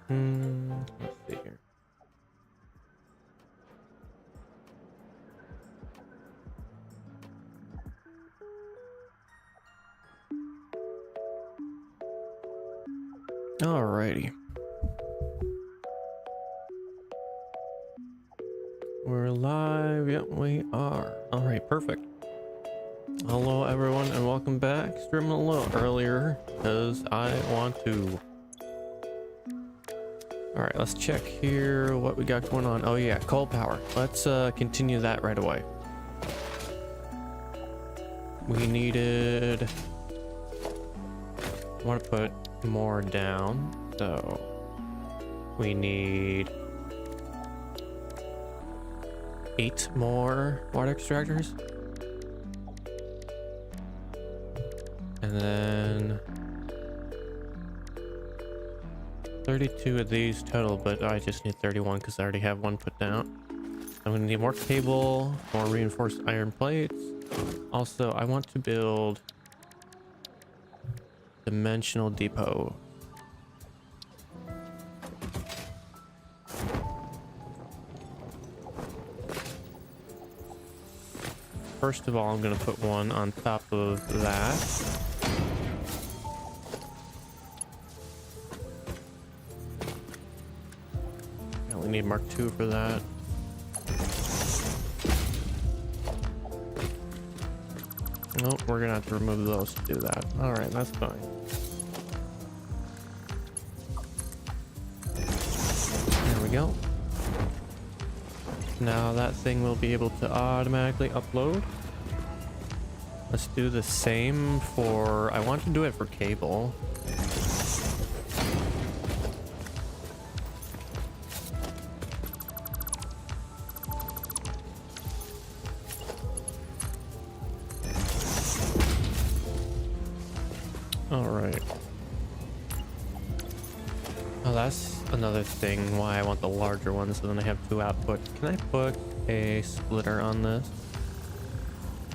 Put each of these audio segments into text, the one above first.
Let's see here. Alrighty. We're live. Yep, we are. Alright, perfect. Hello everyone and welcome back. Streaming a little earlier because I want to. Alright, let's check here what we got going on. Oh yeah, coal power. Let's continue that right away. We needed... I want to put more down, so we need 8 more water extractors, and then 32 of these total, but I just need 31 because I already have one put down. I'm gonna need more cable, more reinforced iron plates. Also, I want to build dimensional depot. First of all, I'm going to put one on top of that. I only need Mark II for that. Nope, we're going to have to remove those to do that. Alright, that's fine. There we go. Now that thing will be able to automatically upload. Let's do the same for... I want to do it for cable. Alright. Oh, that's another thing why I want the larger one, so then I have 2 output. Can I put a splitter on this?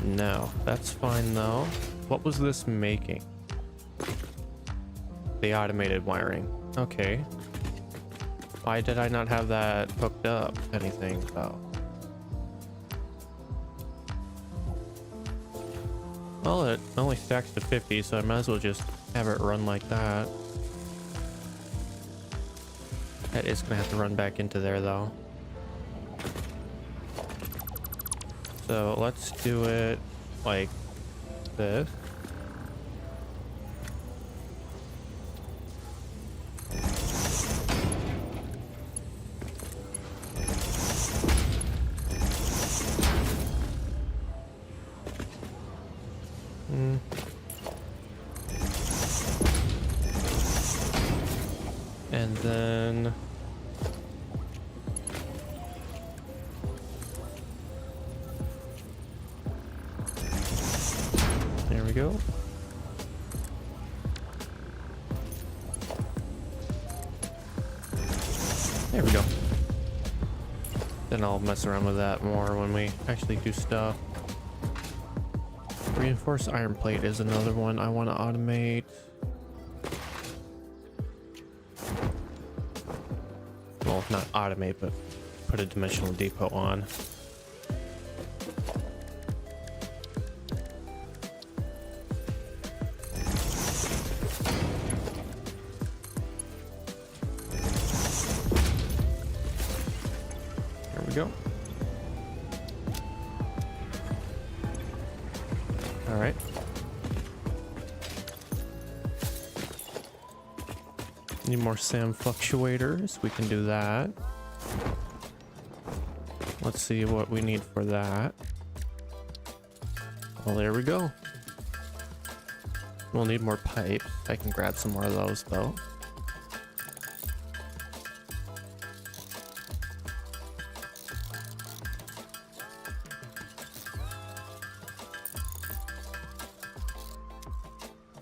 No, that's fine though. What was this making? The automated wiring. Okay. Why did I not have that hooked up? Anything though? Well, it only stacks to 50, so I might as well just have it run like that. That is gonna have to run back into there though. So let's do it like this. And then there we go. There we go. Then I'll mess around with that more when we actually do stuff. Reinforced iron plate is another one I want to automate. Well, not automate, but put a dimensional depot on. There we go. All right. Need more SAM fluctuators. We can do that. Let's see what we need for that. Well, there we go. We'll need more pipes. I can grab some more of those though.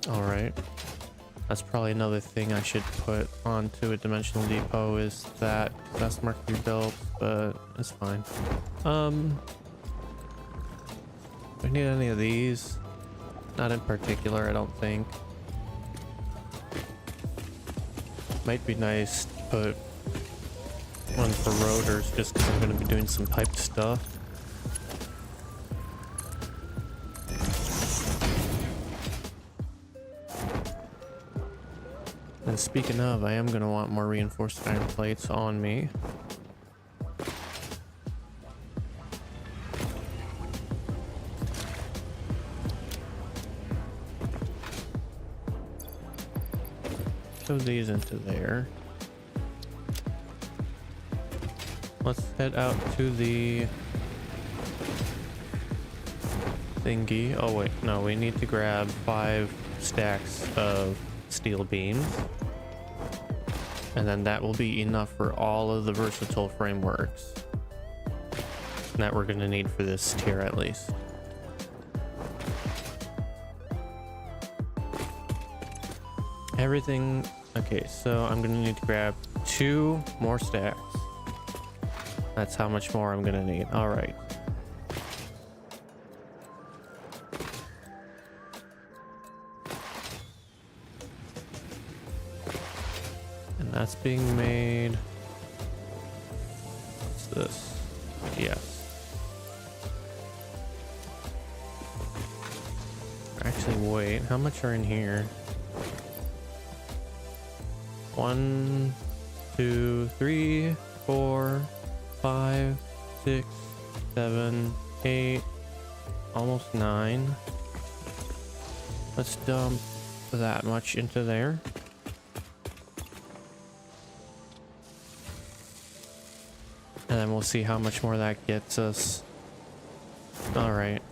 All right. That's probably another thing I should put onto a dimensional depot is that that's Mercury built, but it's fine. Do we need any of these? Not in particular, I don't think. Might be nice put one for rotors just because I'm going to be doing some pipe stuff. And speaking of, I am going to want more reinforced iron plates on me. Throw these into there. Let's head out to the thingy. Oh wait, no, we need to grab 5 stacks of steel beams. And then that will be enough for all of the versatile frameworks that we're going to need for this tier at least. Everything. Okay, so I'm going to need to grab 2 more stacks. That's how much more I'm going to need. All right. And that's being made. What's this? Yes. Actually, wait. How much are in here? 1, 2, 3, 4, 5, 6, 7, 8, almost 9. Let's dump that much into there. And then we'll see how much more that gets us. All right.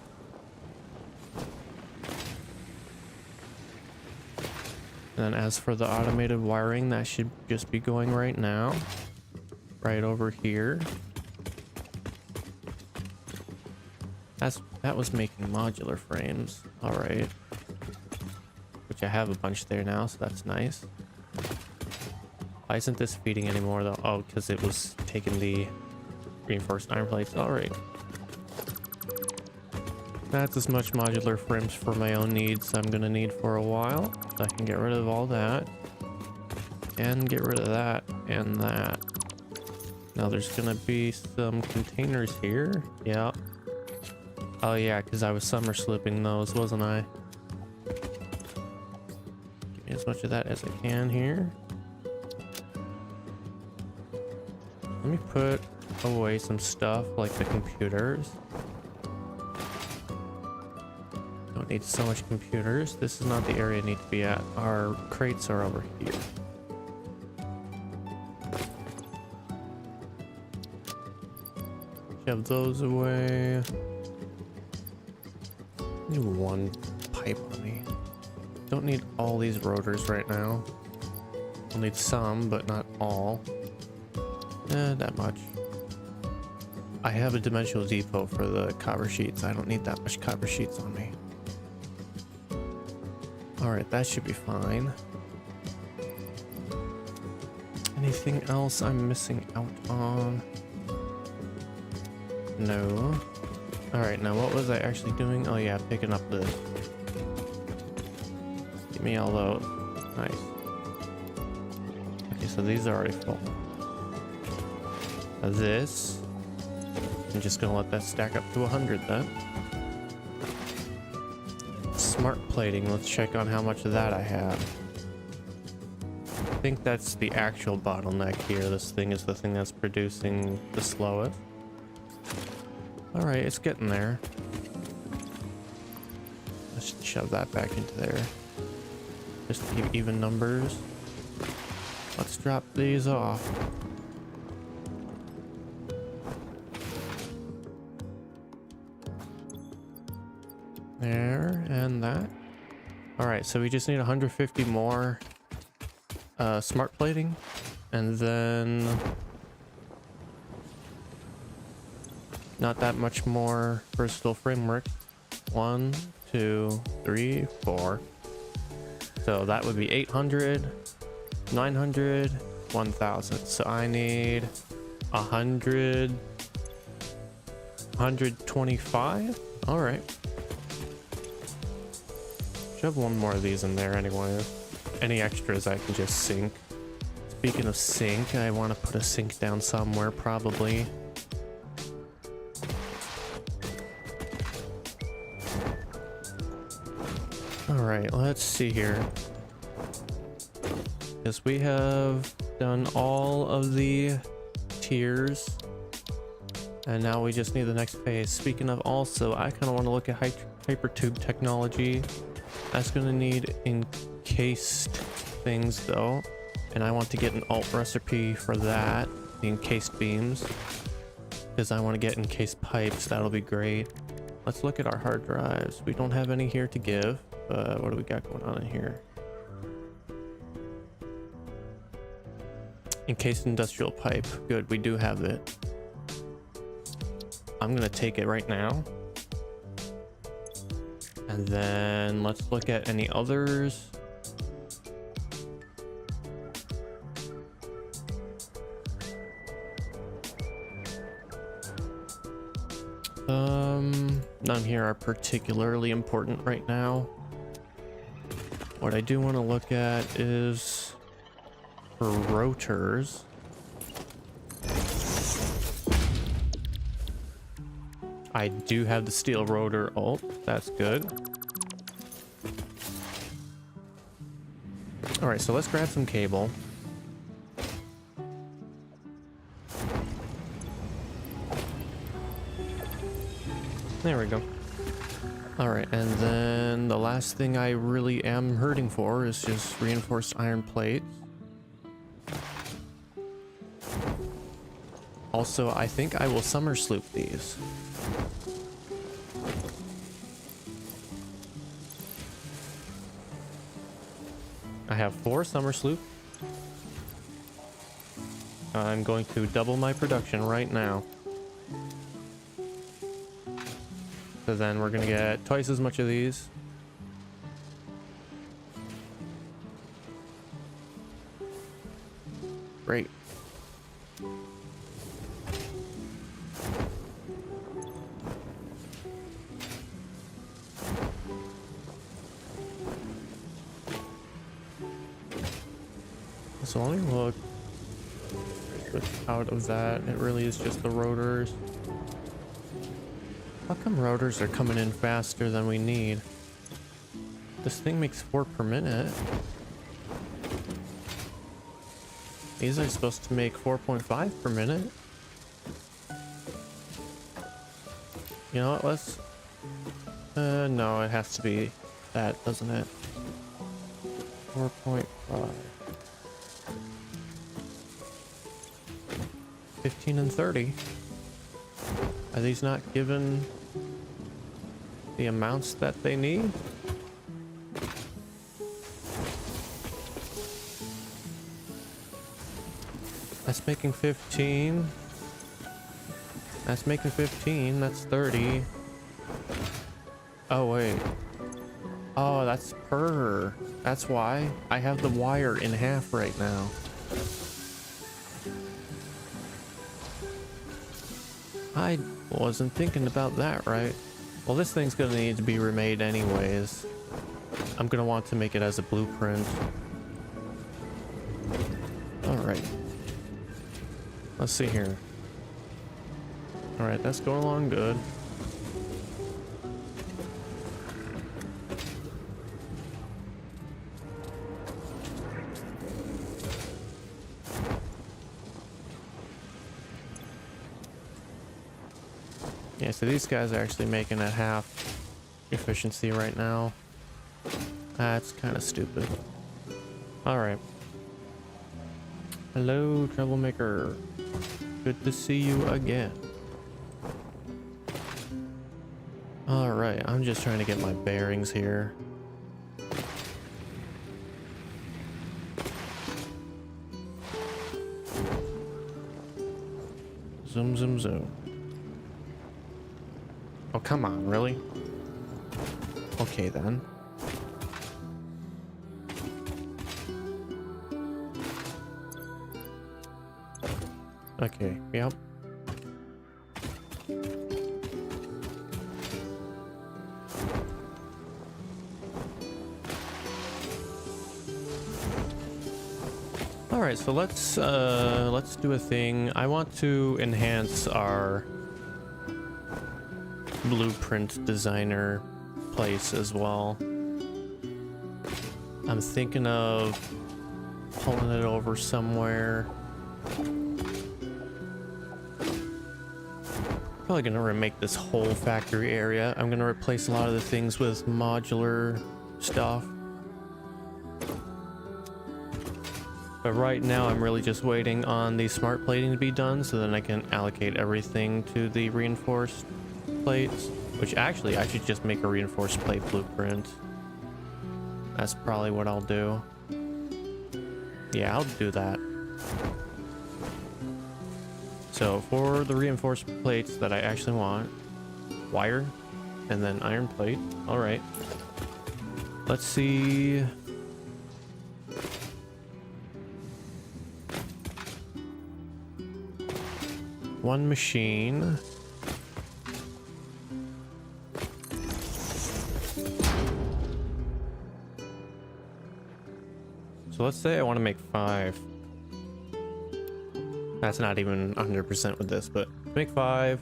And then as for the automated wiring, that should just be going right now. Right over here. That was making modular frames. All right. Which I have a bunch there now, so that's nice. Why isn't this feeding anymore though? Oh, because it was taking the reinforced iron plates. All right. That's as much modular frames for my own needs I'm gonna need for a while. So I can get rid of all that. And get rid of that and that. Now there's gonna be some containers here. Yeah. Oh yeah, because I was summer slipping those, wasn't I? Give me as much of that as I can here. Let me put away some stuff like the computers. Don't need so much computers. This is not the area I need to be at. Our crates are over here. Shove those away. Need 1 pipe on me. Don't need all these rotors right now. I'll need some, but not all. That much. I have a dimensional depot for the copper sheets. I don't need that much copper sheets on me. Alright, that should be fine. Anything else I'm missing out on? No. Alright, now what was I actually doing? Oh yeah, picking up this. Give me all those. Nice. Okay, so these are already full. Now this, I'm just gonna let that stack up to 100 then. Smart plating, let's check on how much of that I have. I think that's the actual bottleneck here. This thing is the thing that's producing the slowest. Alright, it's getting there. Let's shove that back into there. Just to keep even numbers. Let's drop these off. There, and that. Alright, so we just need 150 more smart plating. And then not that much more versatile framework. 1, 2, 3, 4. So that would be 800, 900, 1000. So I need 100, 125. All right. Shove 1 more of these in there anyway. Any extras I can just sink. speaking of sink, I want to put a sink down somewhere, probably. Alright, let's see here. Yes, we have done all of the tiers. And now we just need the next phase. Speaking of also, I kind of want to look at hypertube technology. That's going to need encased things though. And I want to get an alt recipe for that, the encased beams. Because I want to get encased pipes, that'll be great. Let's look at our hard drives. We don't have any here to give. What do we got going on in here? Encased industrial pipe. Good, we do have it. I'm gonna take it right now. And then let's look at any others. None here are particularly important right now. What I do want to look at is for rotors. I do have the steel rotor alt. That's good. All right, so let's grab some cable. There we go. All right, and then the last thing I really am hurting for is just reinforced iron plates. Also, I think I will summer sloop these. I have 4 summer sloop. I'm going to double my production right now. So then we're gonna get twice as much of these. Great. So let me look out of that. It really is just the rotors. How come rotors are coming in faster than we need? This thing makes 4 per minute. These are supposed to make 4.5 per minute. You know what, let's... no, it has to be that, doesn't it? 4.5. 15 and 30. Are these not given the amounts that they need? That's making 15. That's making 15. That's 30. Oh, wait. Oh, that's per. That's why I have the wire in half right now. I wasn't thinking about that, right? Well, this thing's gonna need to be remade anyways. I'm gonna want to make it as a blueprint. All right. Let's see here. All right, that's going along good. Yeah, so these guys are actually making at half efficiency right now. That's kind of stupid. All right. Hello, troublemaker. Good to see you again. All right, I'm just trying to get my bearings here. Zoom, zoom, zoom. Oh, come on, really? Okay, then. Okay, yep. Alright, right, so let's do a thing. I want to enhance our blueprint designer place as well. I'm thinking of pulling it over somewhere. Probably gonna remake this whole factory area. I'm gonna replace a lot of the things with modular stuff. But right now I'm really just waiting on the smart plating to be done so then I can allocate everything to the reinforced plates, which actually I should just make a reinforced plate blueprint. That's probably what I'll do. Yeah, I'll do that. So for the reinforced plates that I actually want, wire and then iron plate. All right. Let's see. One machine. So let's say I want to make 5. That's not even 100% with this, but make 5.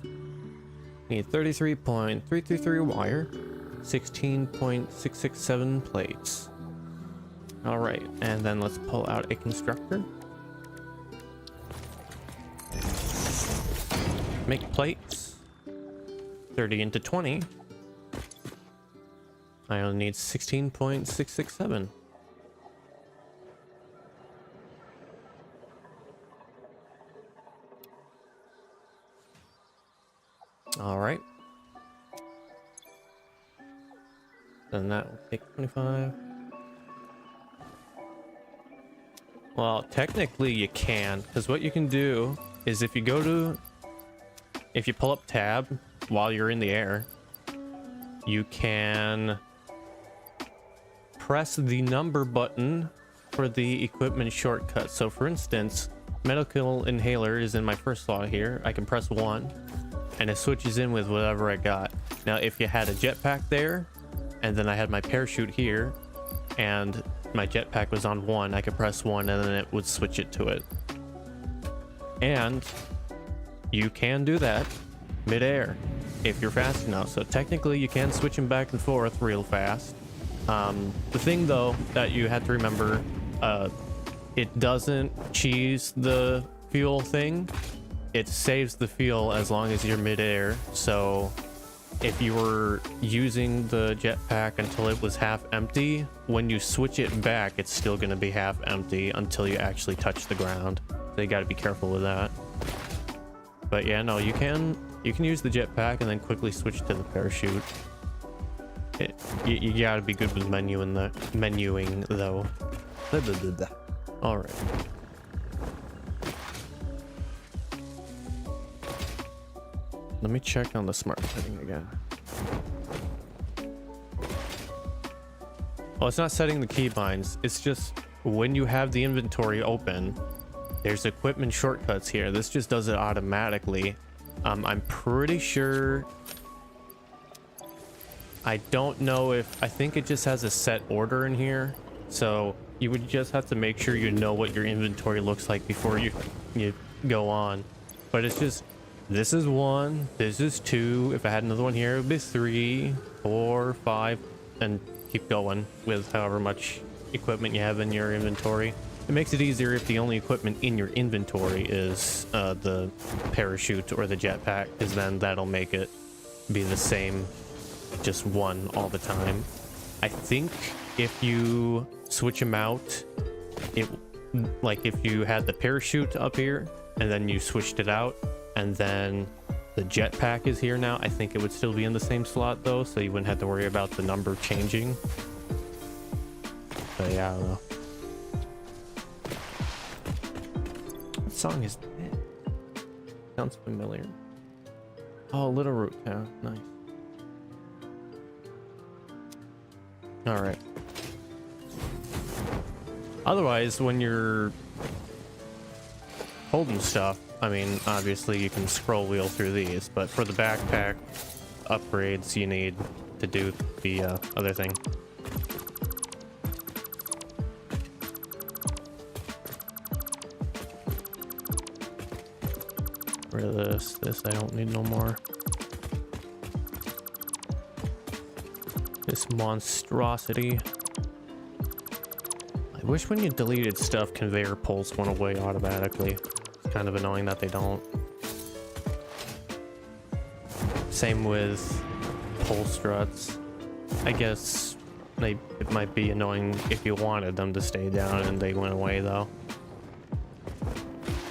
Need 33.333 wire, 16.667 plates. All right, and then let's pull out a constructor. Make plates. 30 into 20. I only need 16.667. All right. Then that will take 25. Well, technically you can, because what you can do is if you pull up tab while you're in the air, you can press the number button for the equipment shortcut. So for instance, medical inhaler is in my first slot here. I can press 1 and it switches in with whatever I got. Now, if you had a jetpack there and then I had my parachute here and my jetpack was on 1, I could press 1 and then it would switch it to it. And you can do that mid-air if you're fast enough. So technically you can switch them back and forth real fast. The thing though that you have to remember, it doesn't cheese the fuel thing. It saves the fuel as long as you're mid-air. So if you were using the jetpack until it was half empty, when you switch it back, it's still going to be half empty until you actually touch the ground. So you got to be careful with that. But yeah, no, you can use the jetpack and then quickly switch to the parachute. You got to be good with menuing though. All right. Let me check on the smart setting again. Well, it's not setting the keybinds. It's just when you have the inventory open, there's equipment shortcuts here. This just does it automatically. I'm pretty sure. I don't know if, I think it just has a set order in here. So you would just have to make sure you know what your inventory looks like before you go on. But it's just, this is 1, this is 2. If I had another one here, it would be 3, 4, 5, and keep going with however much equipment you have in your inventory. It makes it easier if the only equipment in your inventory is the parachute or the jetpack, because then that'll make it be the same, just 1 all the time. I think if you switch them out, like if you had the parachute up here and then you switched it out, and then the jetpack is here now, I think it would still be in the same slot though, so you wouldn't have to worry about the number changing. But yeah, I don't know. What song is that? Sounds familiar. Oh, Little Root Town. Nice. Alright. Otherwise, when you're holding stuff, I mean, obviously you can scroll wheel through these, but for the backpack upgrades, you need to do the other thing. rid of this. This I don't need no more. This monstrosity. I wish when you deleted stuff, conveyor pulls went away automatically. It's kind of annoying that they don't. Same with pull struts. I guess it might be annoying if you wanted them to stay down and they went away though.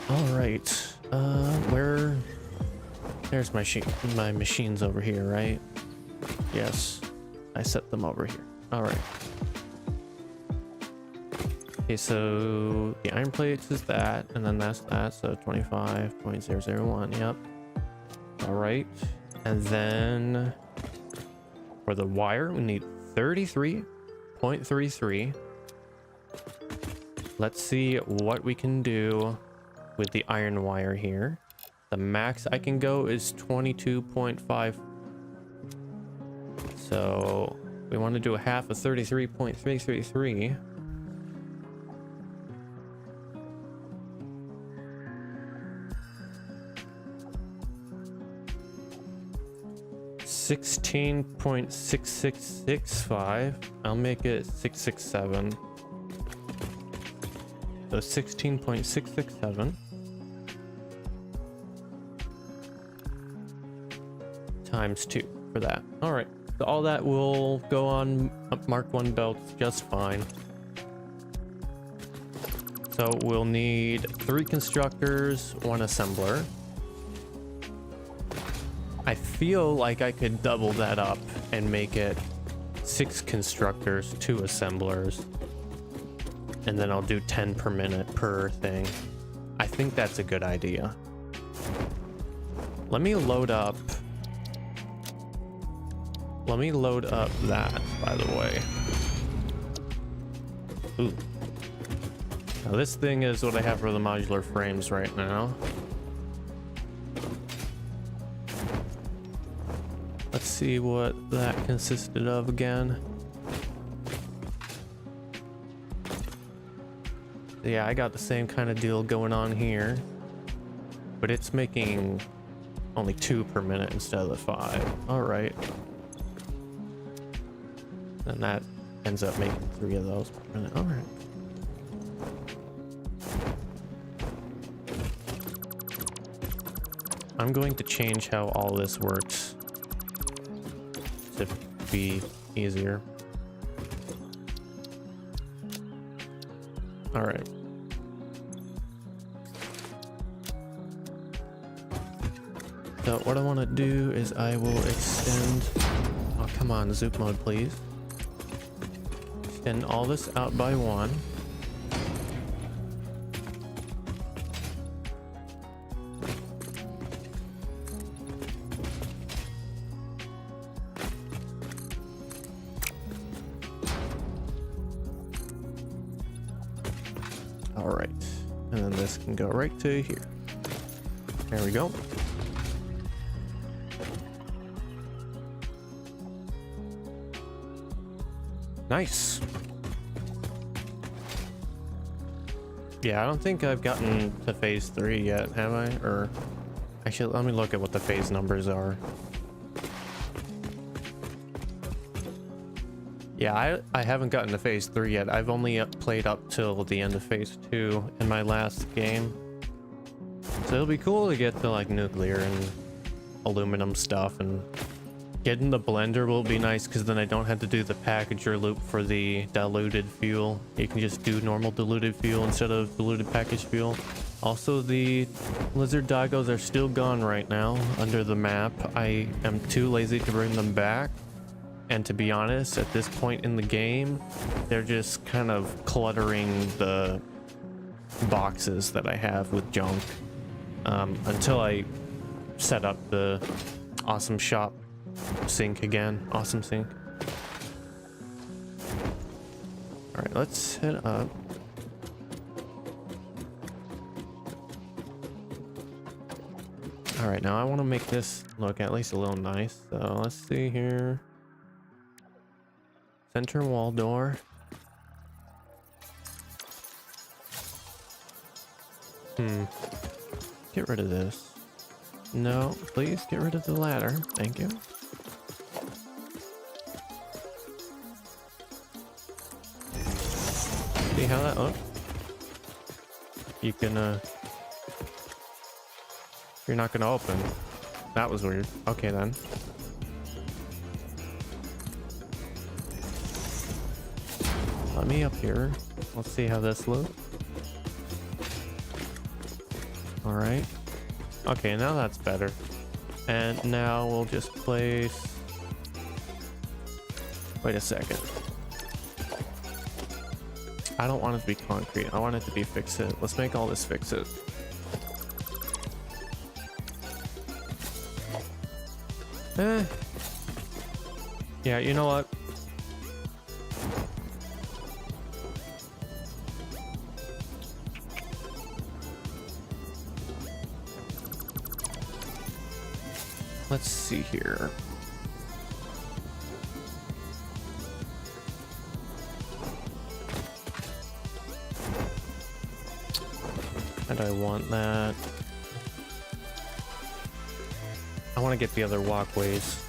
All right, there's my machines over here, right? Yes, I set them over here. All right. Okay, so the iron plates is that, and then that's that, so 25.001, yep. All right, and then for the wire, we need 33.33. Let's see what we can do with the iron wire here. The max I can go is 22.5. So we want to do a half of 33.333. $16.6665. I'll make it 667. So 16.667 times 2 for that. All right, so all that will go on Mark 1 belts just fine. So we'll need 3 constructors, 1 assembler. I feel like I could double that up and make it 6 constructors, 2 assemblers, and then I'll do 10 per minute per thing. I think that's a good idea. Let me load up that, by the way. Ooh. Now this thing is what I have for the modular frames right now. Let's see what that consisted of again. Yeah, I got the same kind of deal going on here, but it's making only 2 per minute instead of the 5. All right. And that ends up making 3 of those per minute. All right. I'm going to change how all this works to be easier. All right. So what I want to do is I will extend, oh come on, zoop mode please. Extend all this out by 1. All right, and then this can go right to here. There we go. Nice. Yeah, I don't think I've gotten to phase 3 yet, have I? Or actually, let me look at what the phase numbers are. Yeah, I haven't gotten to phase 3 yet. I've only played up till the end of phase 2 in my last game. So it'll be cool to get to like nuclear and aluminum stuff, and getting the blender will be nice because then I don't have to do the packager loop for the diluted fuel. You can just do normal diluted fuel instead of diluted packaged fuel. Also, the lizard diggos are still gone right now under the map. I am too lazy to bring them back. And to be honest, at this point in the game, they're just kind of cluttering the boxes that I have with junk. Until I set up the awesome shop sink again. Awesome sink. All right, let's head up. All right, now I want to make this look at least a little nice. So let's see here. Center wall door. Get rid of this. No, please get rid of the ladder. Thank you. See how that looks? You can, you're not gonna open. That was weird. Okay then. Let me up here. Let's see how this looks. Alright. Okay, now that's better. And now we'll just place... Wait a second. I don't want it to be concrete. I want it to be fix-it. Let's make all this fix-it. Yeah, you know what? Let's see here. And I want that. I want to get the other walkways.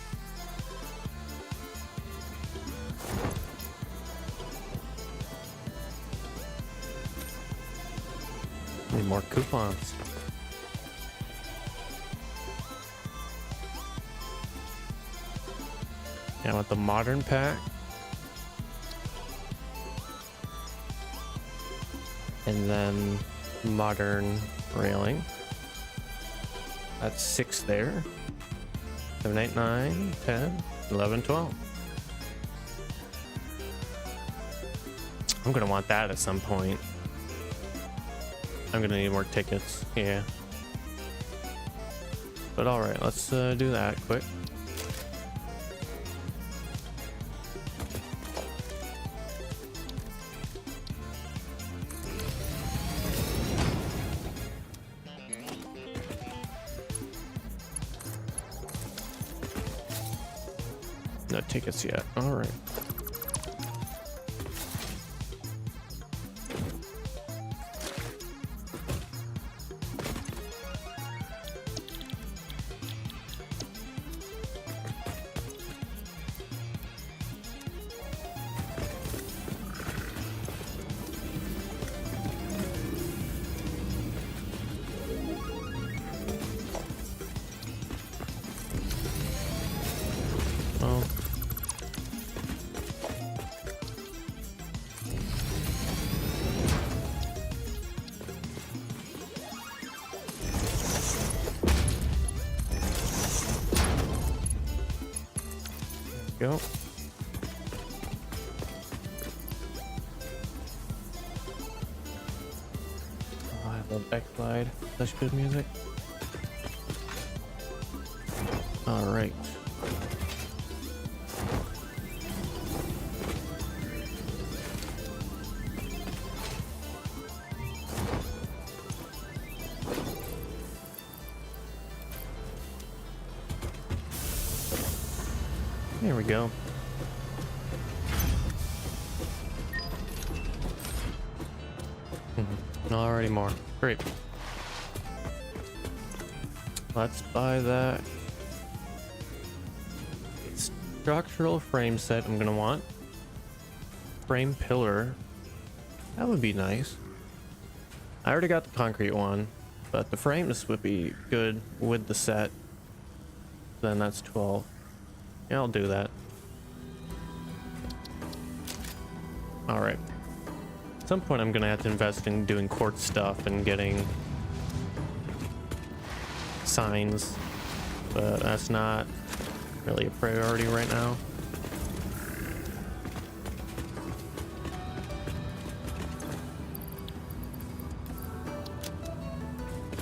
Need more coupons. Yeah, I want the modern pack. And then modern railing. That's 6 there. 7, 8, 9, 10, 11, 12. I'm gonna want that at some point. I'm gonna need more tickets, yeah. But alright, let's do that quick. No tickets yet. Alright. Oh. Go. Oh, I love backslide. Such good music. All right. There we go. Already more. Great. Let's buy that structural frame set. I'm gonna want frame pillar. That would be nice. I already got the concrete one, but the frames would be good with the set. Then that's 12. Yeah, I'll do that. Alright. At some point I'm gonna have to invest in doing quartz stuff and getting signs, but that's not really a priority right now.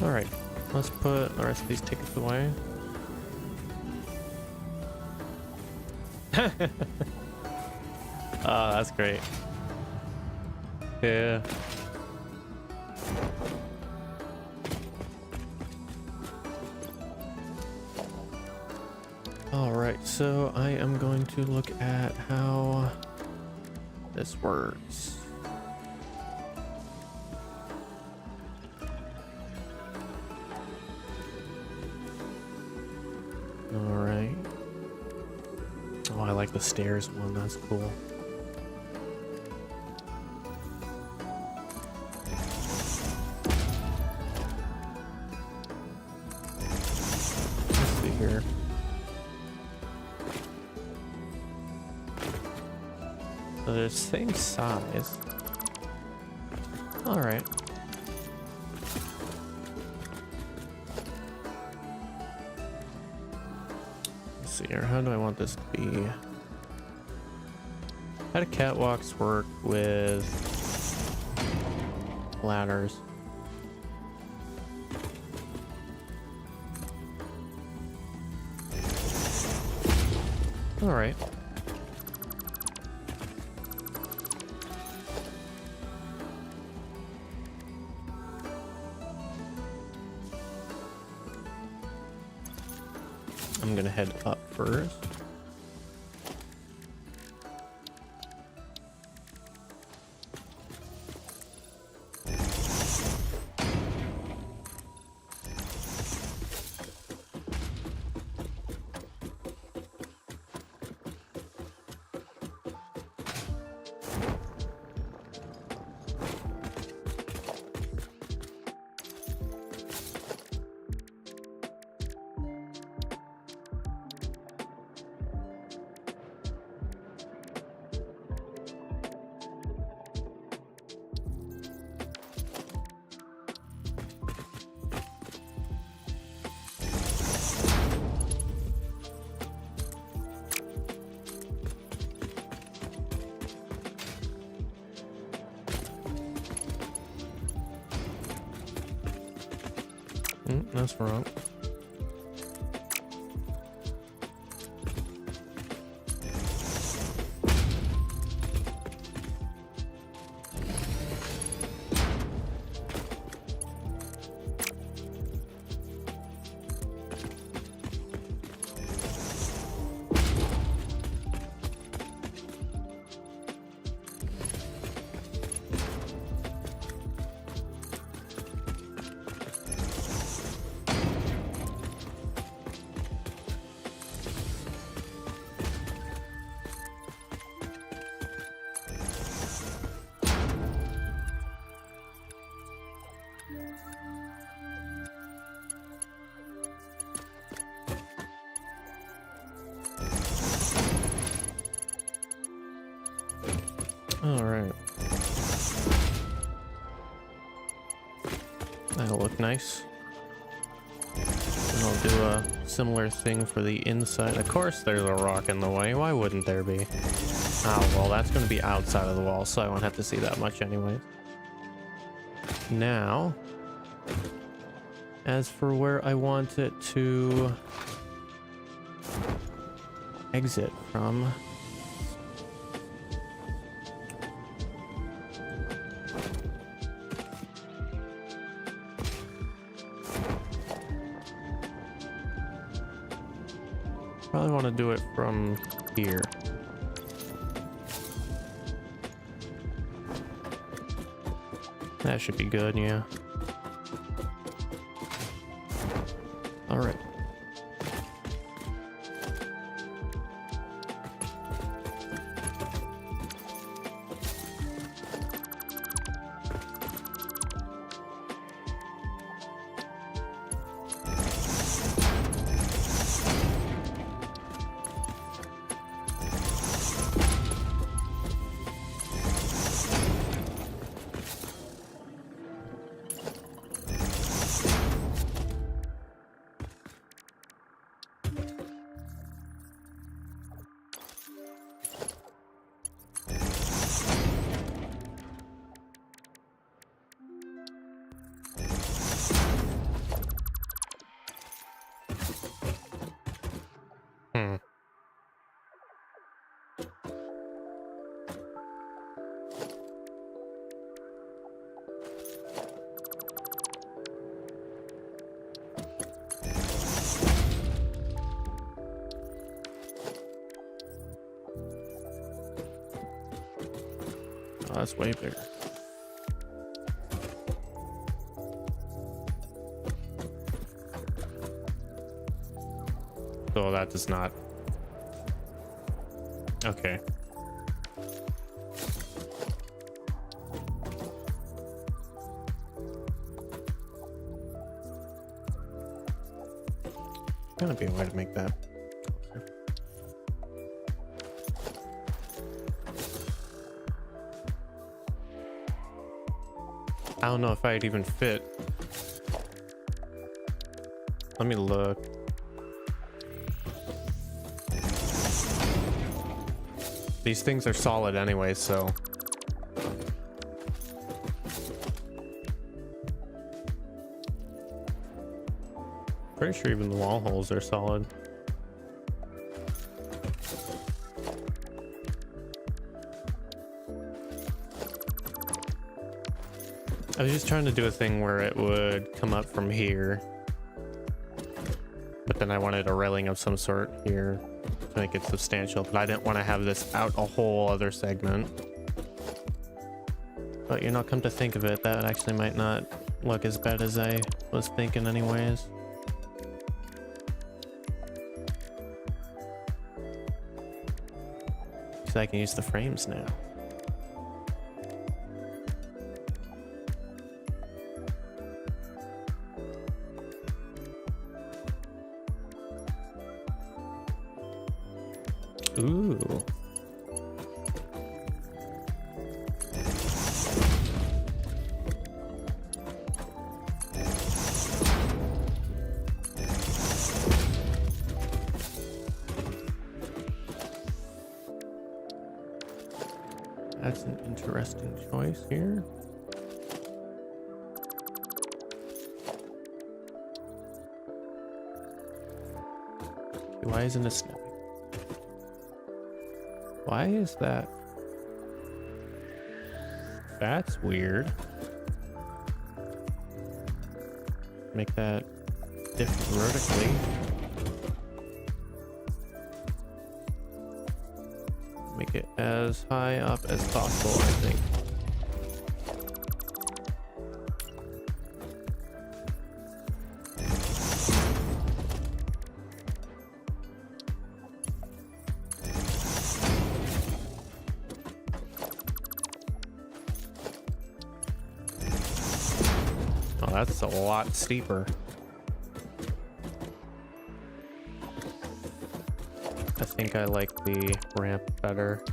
Alright, let's put the rest of these tickets away. Oh, that's great. Yeah. Alright, so I am going to look at how this works. Alright. Oh, I like the stairs one. That's cool. Let's see here. So they're the same size. Alright. Let's see here. How do I want this to be? How do catwalks work with ladders? Alright. I'm gonna head up first. That's wrong. All right. That'll look nice. And I'll do a similar thing for the inside. Of course there's a rock in the way. Why wouldn't there be? Oh, well, that's going to be outside of the wall, so I won't have to see that much anyways. Now, as for where I want it to exit from, probably want to do it from here. That should be good, yeah. All right. Oh, that's way bigger. Oh, that does not. Okay. Gotta be a way to make that. I don't know if I'd even fit. Let me look. These things are solid anyway, so. Pretty sure even the wall holes are solid. I was just trying to do a thing where it would come up from here, but then I wanted a railing of some sort here to make it substantial, but I didn't want to have this out a whole other segment. But you know, come to think of it, that actually might not look as bad as I was thinking anyways. So I can use the frames now. Ooh. That's an interesting choice here. Why isn't it snapping? Why is that? That's weird. Make that different vertically. Make it as high up as possible, I think. Oh, that's a lot steeper. I think I like the ramp better.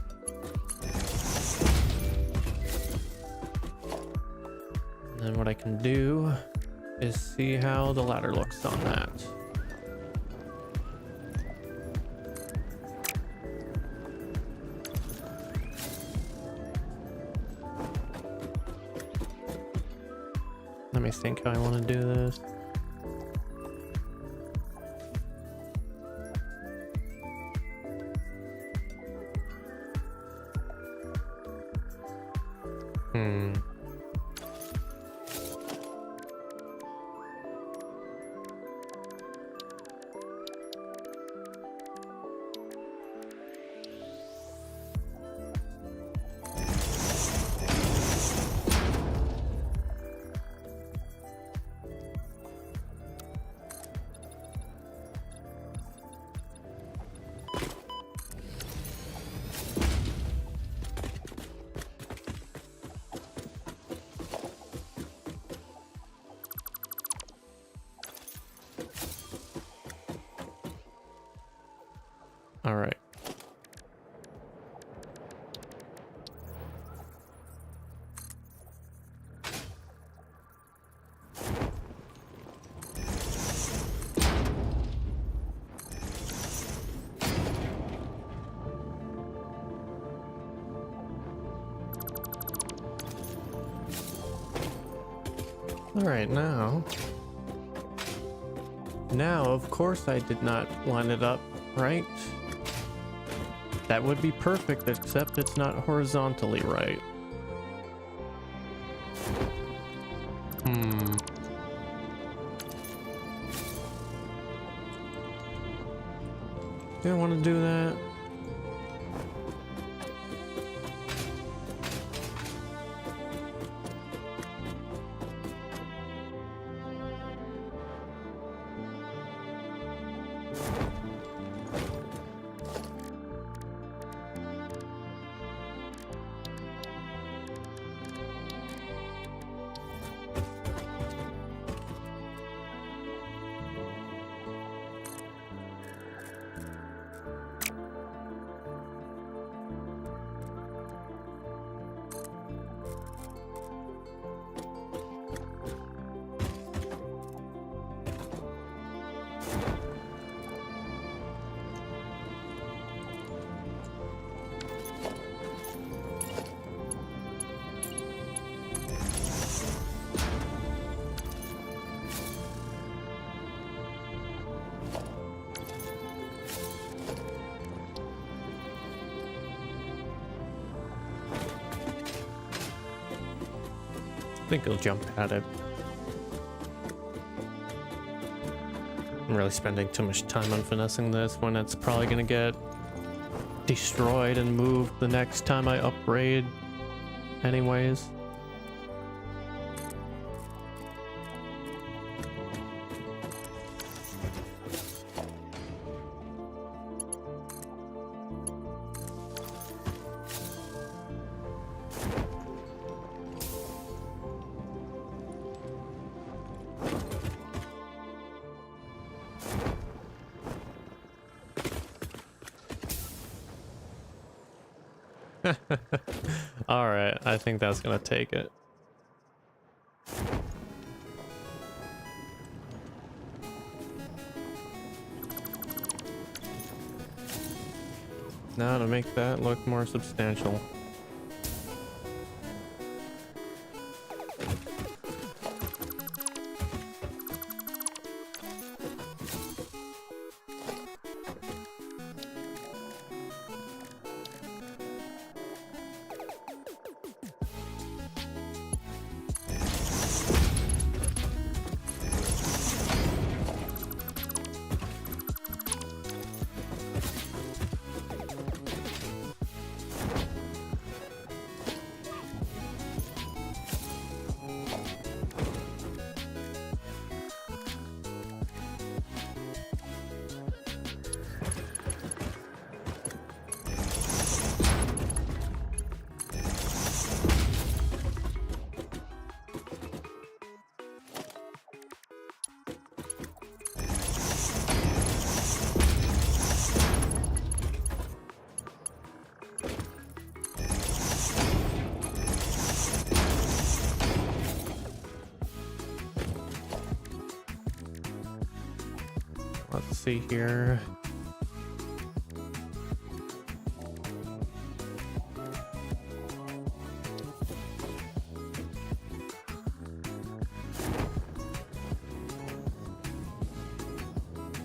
And then what I can do is see how the ladder looks on that. Let me think how I want to do this. All right. All right, now, of course I did not line it up right. That would be perfect, except it's not horizontally right. Do I want to do that? think he'll jump at it. I'm really spending too much time on finessing this when it's probably gonna get destroyed and moved the next time I upgrade anyways. All right, I think that's gonna take it. Now to make that look more substantial. Let's see here.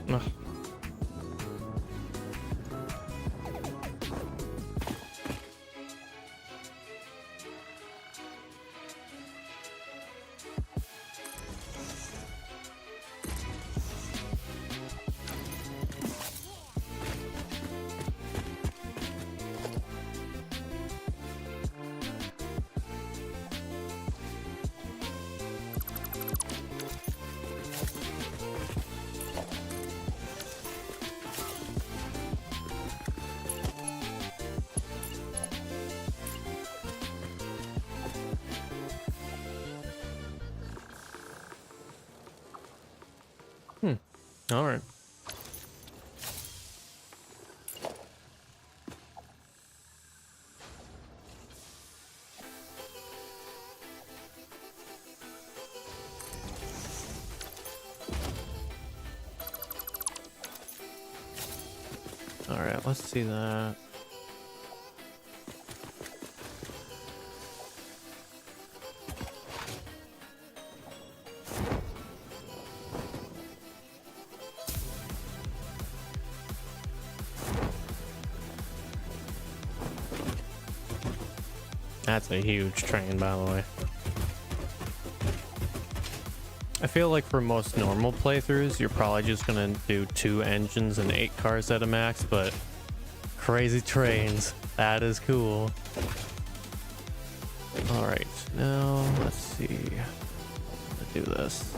Ugh. All right. All right, let's see that. That's a huge train, by the way. I feel like for most normal playthroughs, you're probably just gonna do 2 engines and 8 cars at a max, but crazy trains, that is cool. All right, now let's see. Let's do this.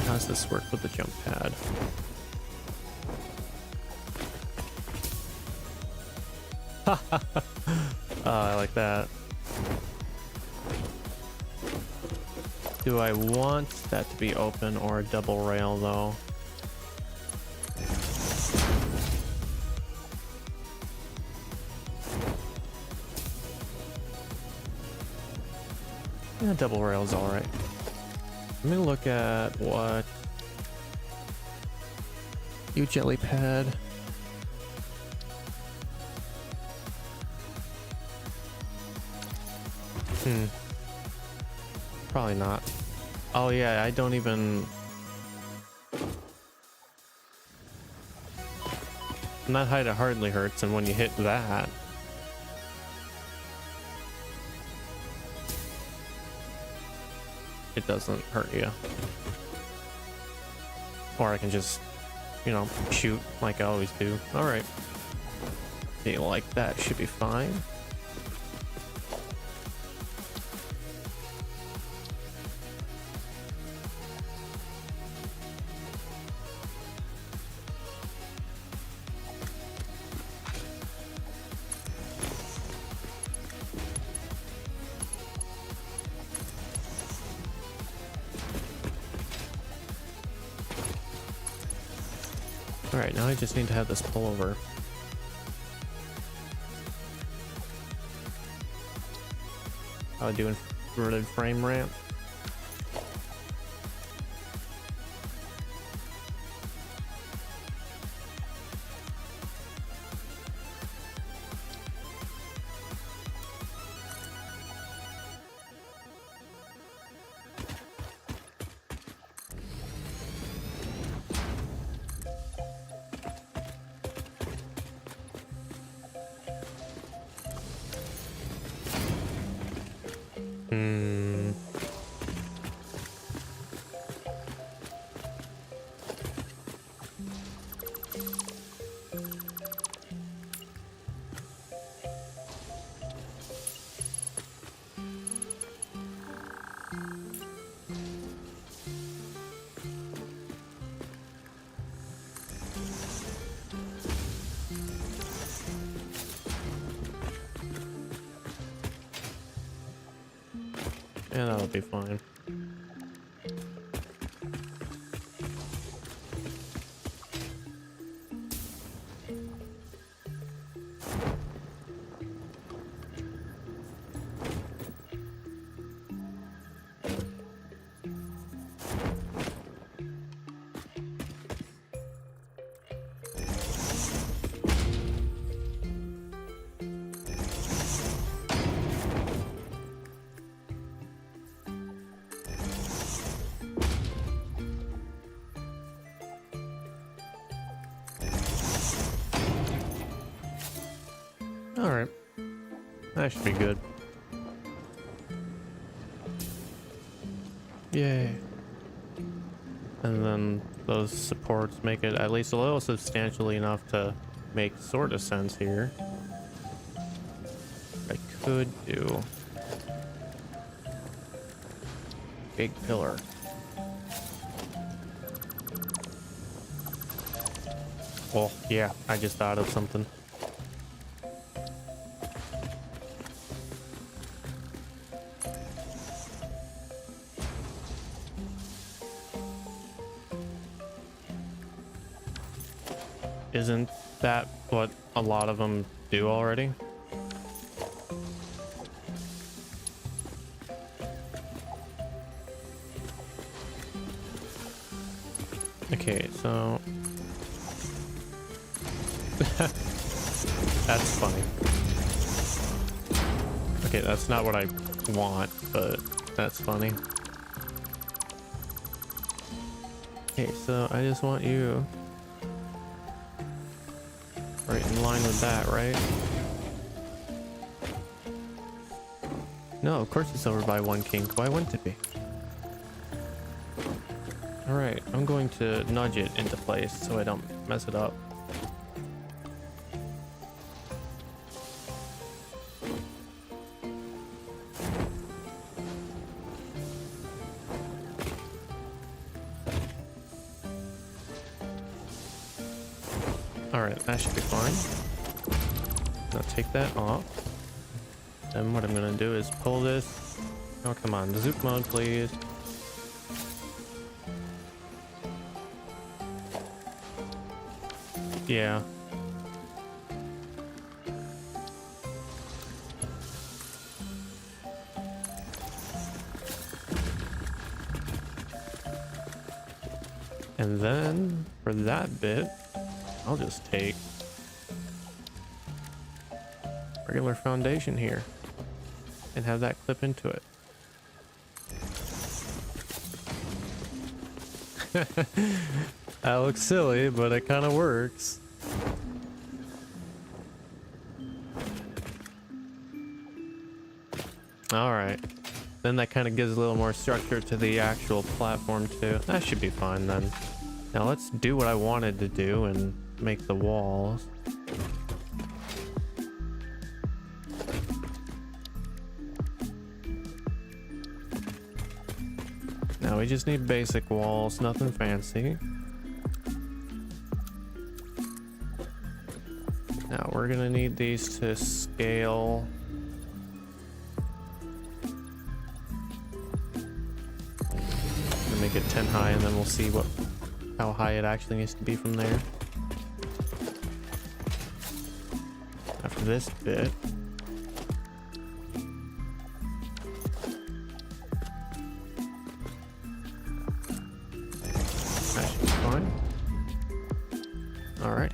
How does this work with the jump pad? Oh, I like that. Do I want that to be open or a double rail though? Yeah, double rail's all right. Let me look at what you jelly pad. Probably not. Oh yeah, I don't even. And that height hardly hurts, and when you hit that, it doesn't hurt you. Or I can just, you know, shoot like I always do. All right. See, like that should be fine. All right, now I just need to have this pull over. How I doing? Inverted frame ramp. Yeah, that'll be fine. All right, that should be good. Yay. And then those supports make it at least a little substantially enough to make sort of sense here. I could do big pillar. Oh yeah, I just thought of something. Isn't that what a lot of them do already? Okay, so that's funny. Okay, that's not what I want, but that's funny. Okay, so I just want you right in line with that, right? No, of course it's over by one kink. Why wouldn't it be? Alright, I'm going to nudge it into place so I don't mess it up. Alright, that should be fine. Now take that off. Then what I'm gonna do is pull this. Oh, come on, zoop mode, please. Yeah. And then for that bit, I'll just take regular foundation here and have that clip into it. That looks silly, but it kind of works. All right. Then that kind of gives a little more structure to the actual platform too. That should be fine then. Now let's do what I wanted to do and make the walls. Now we just need basic walls, nothing fancy. Now we're gonna need these to scale. Make it 10 high, and then we'll see how high it actually needs to be from there. After this bit, that should be fine. All right.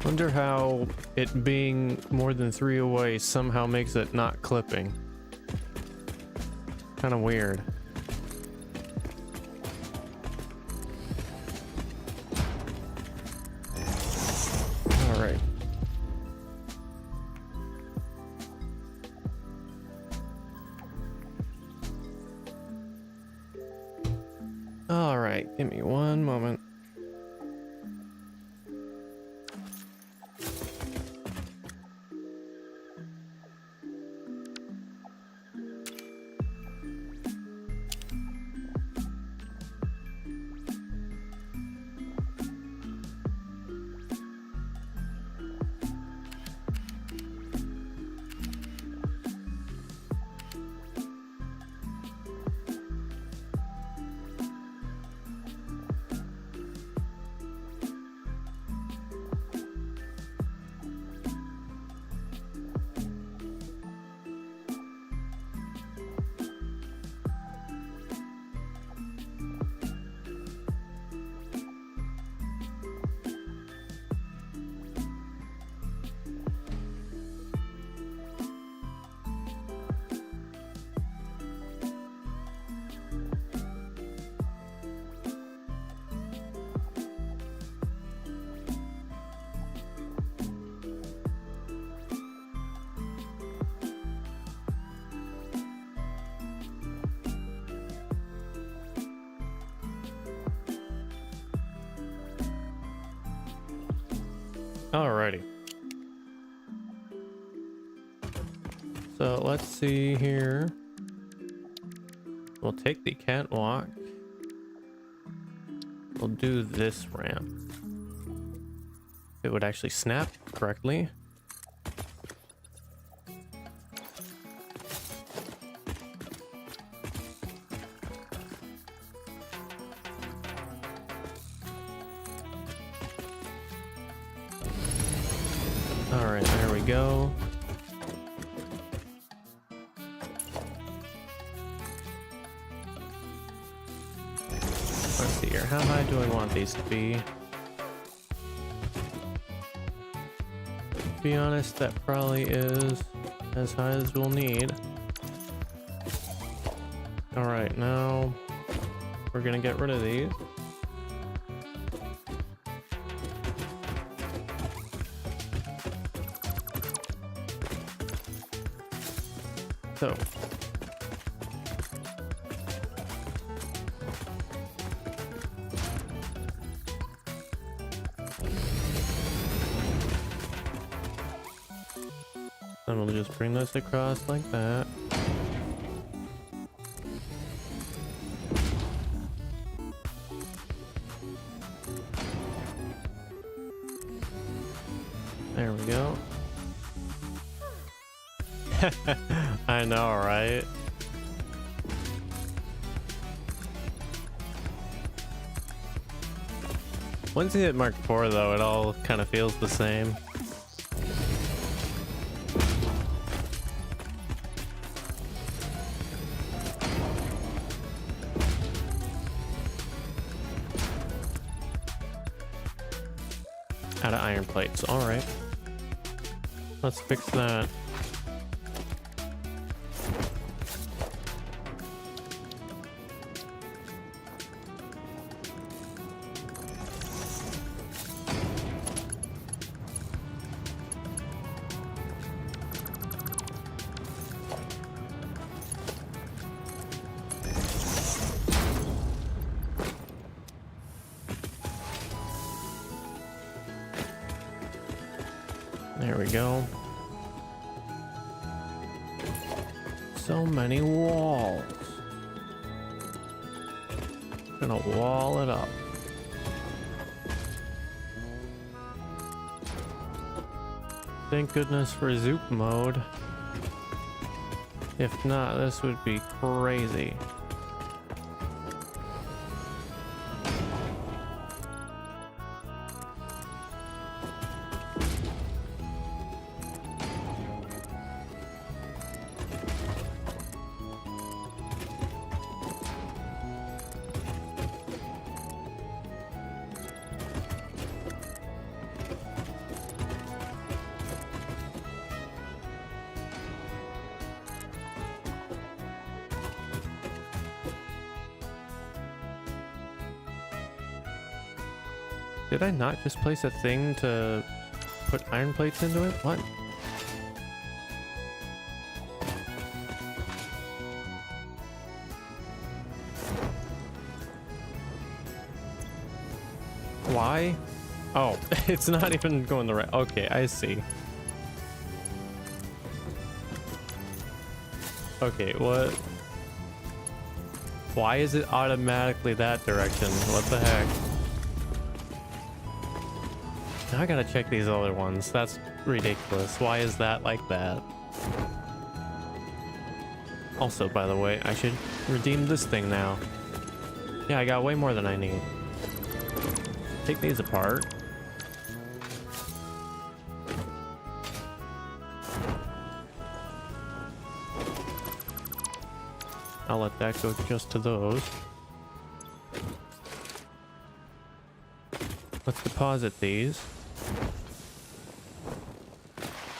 Wonder how it being more than 3 away somehow makes it not clipping. Kind of weird. All right. All right, give me one moment. Alrighty. So let's see here. We'll take the catwalk. We'll do this ramp. It would actually snap correctly. All right, there we go. Let's see here. How high do I want these to be? To be honest, that probably is as high as we'll need. All right, now we're gonna get rid of these. So then we'll just bring this across like that. There we go. I know, right? Once you hit Mark 4 though, it all kind of feels the same. Out of iron plates, alright. Let's fix that. There we go. So many walls. Gonna wall it up. Thank goodness for Zoop mode. If not, this would be crazy. Did I not just place a thing to put iron plates into it? What? Why? Oh, it's not even going the right. Okay, I see. Okay, what? Why is it automatically that direction? What the heck? Now I gotta check these other ones. That's ridiculous. Why is that like that? Also, by the way, I should redeem this thing now. Yeah, I got way more than I need. Take these apart. I'll let that go just to those. Let's deposit these.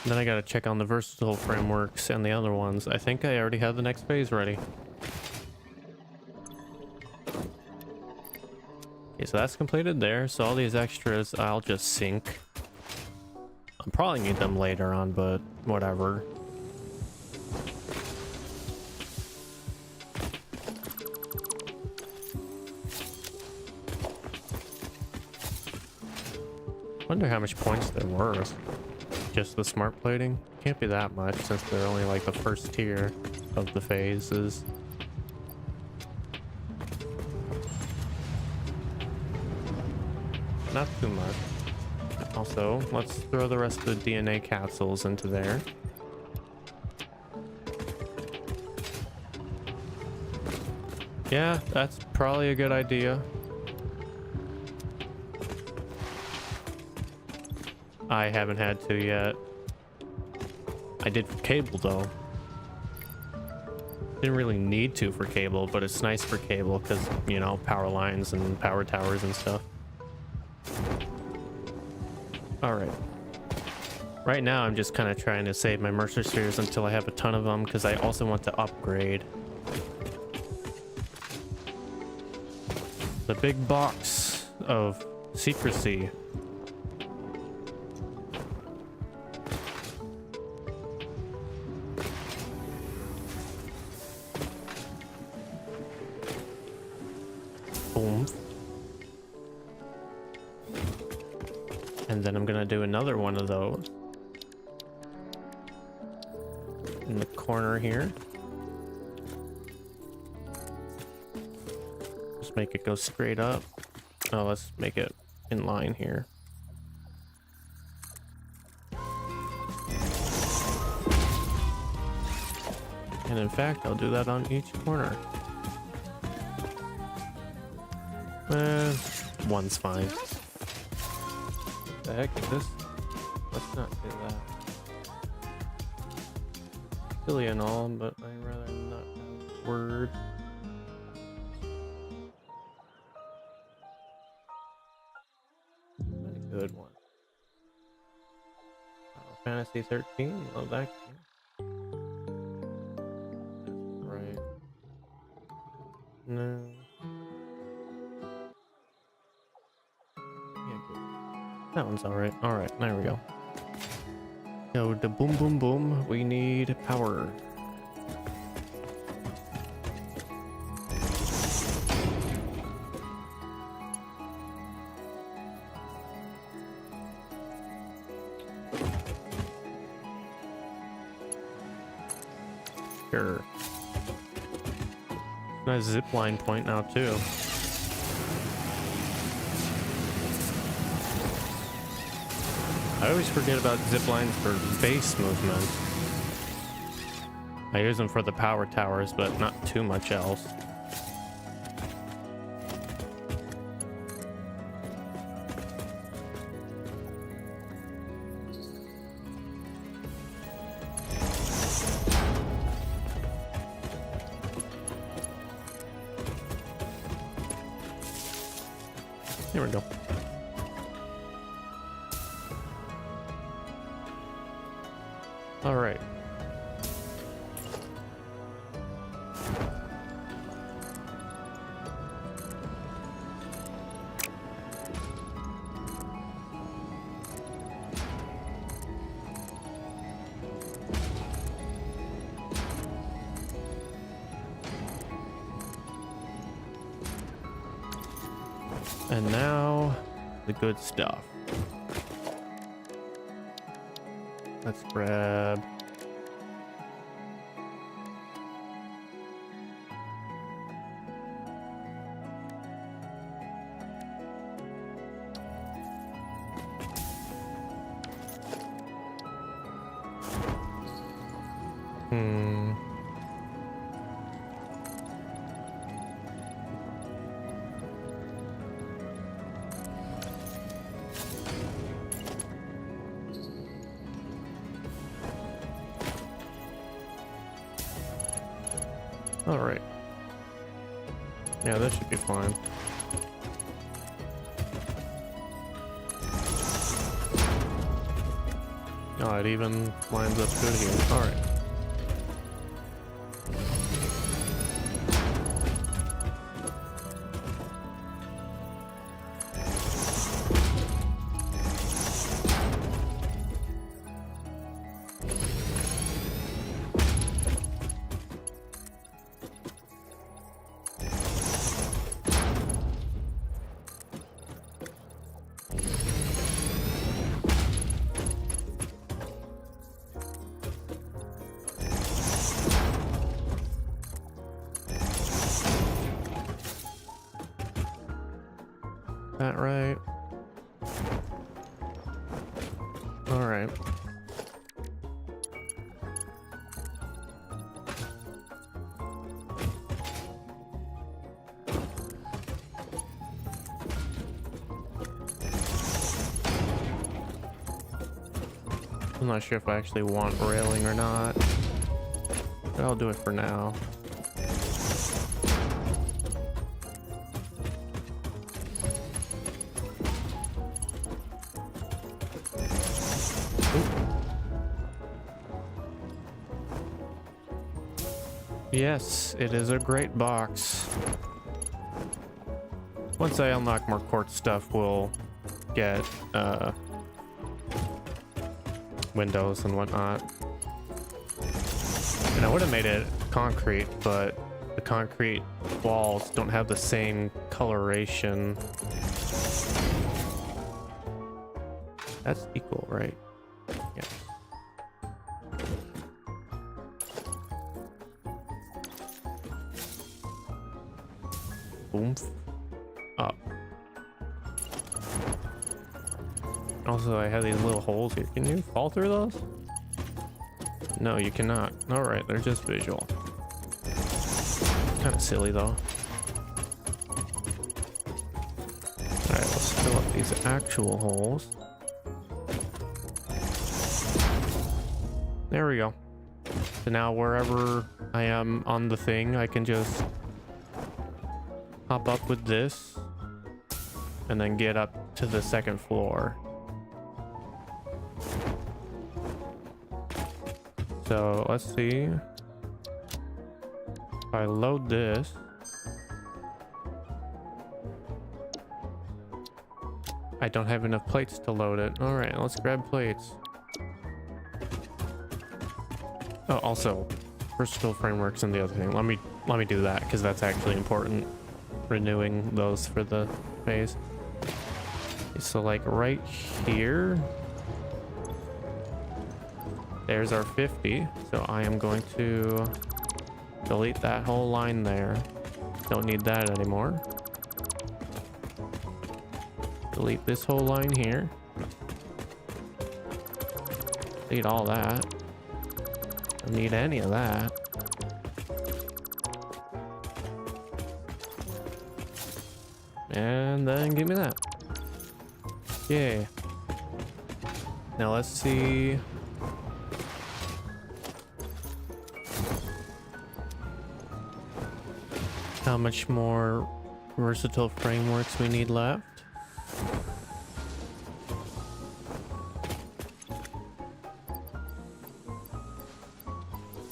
And then I gotta check on the versatile frameworks and the other ones. I think I already have the next phase ready. Okay, so that's completed there. So all these extras I'll just sync. I'll probably need them later on, but whatever. Wonder how much points they're worth. Just the smart plating? Can't be that much since they're only like the first tier of the phases. Not too much. Also, let's throw the rest of the DNA capsules into there. Yeah, that's probably a good idea. I haven't had to yet. I did for cable though. Didn't really need to for cable, but it's nice for cable because, you know, power lines and power towers and stuff. Alright. Right now I'm just kind of trying to save my Mercer spheres until I have a ton of them because I also want to upgrade. The big box of secrecy. Boom. And then I'm gonna do another one of those in the corner here. Just make it go straight up. Oh, let's make it in line here. And in fact, I'll do that on each corner. One's fine. The heck is this? Let's not do that. Silly and all, but I'd rather not have words. What a good one. Final Fantasy 13, love that game. That's right. No. Yeah, good. That one's alright. Alright, there we go. Yo, the boom boom boom, we need power. Sure. Nice zipline point now too. I always forget about zip lines for base movement. I use them for the power towers, but not too much else. Here we go. All right. And now the good stuff. Let's grab all right. Yeah, that should be fine. Oh, it even lines up good here. All right. That right? All right. I'm not sure if I actually want railing or not, but I'll do it for now. Yes, it is a great box. Once I unlock more quartz stuff, we'll get windows and whatnot. And I would have made it concrete, but the concrete walls don't have the same coloration. That's equal, right? Yeah. Oomph. Up. Also, I have these little holes here. Can you fall through those? No, you cannot. All right, they're just visual. kind of silly though. Alright, let's fill up these actual holes. There we go. So now wherever I am on the thing, I can just hop up with this and then get up to the second floor. So let's see. If I load this, I don't have enough plates to load it. All right, let's grab plates. Oh, also, versatile frameworks and the other thing. Let me do that because that's actually important. Renewing those for the phase. So like right here, there's our 50. So I am going to delete that whole line there. Don't need that anymore. Delete this whole line here. Delete all that. Don't need any of that. And then give me that. Yay. Now let's see. How much more versatile frameworks we need left.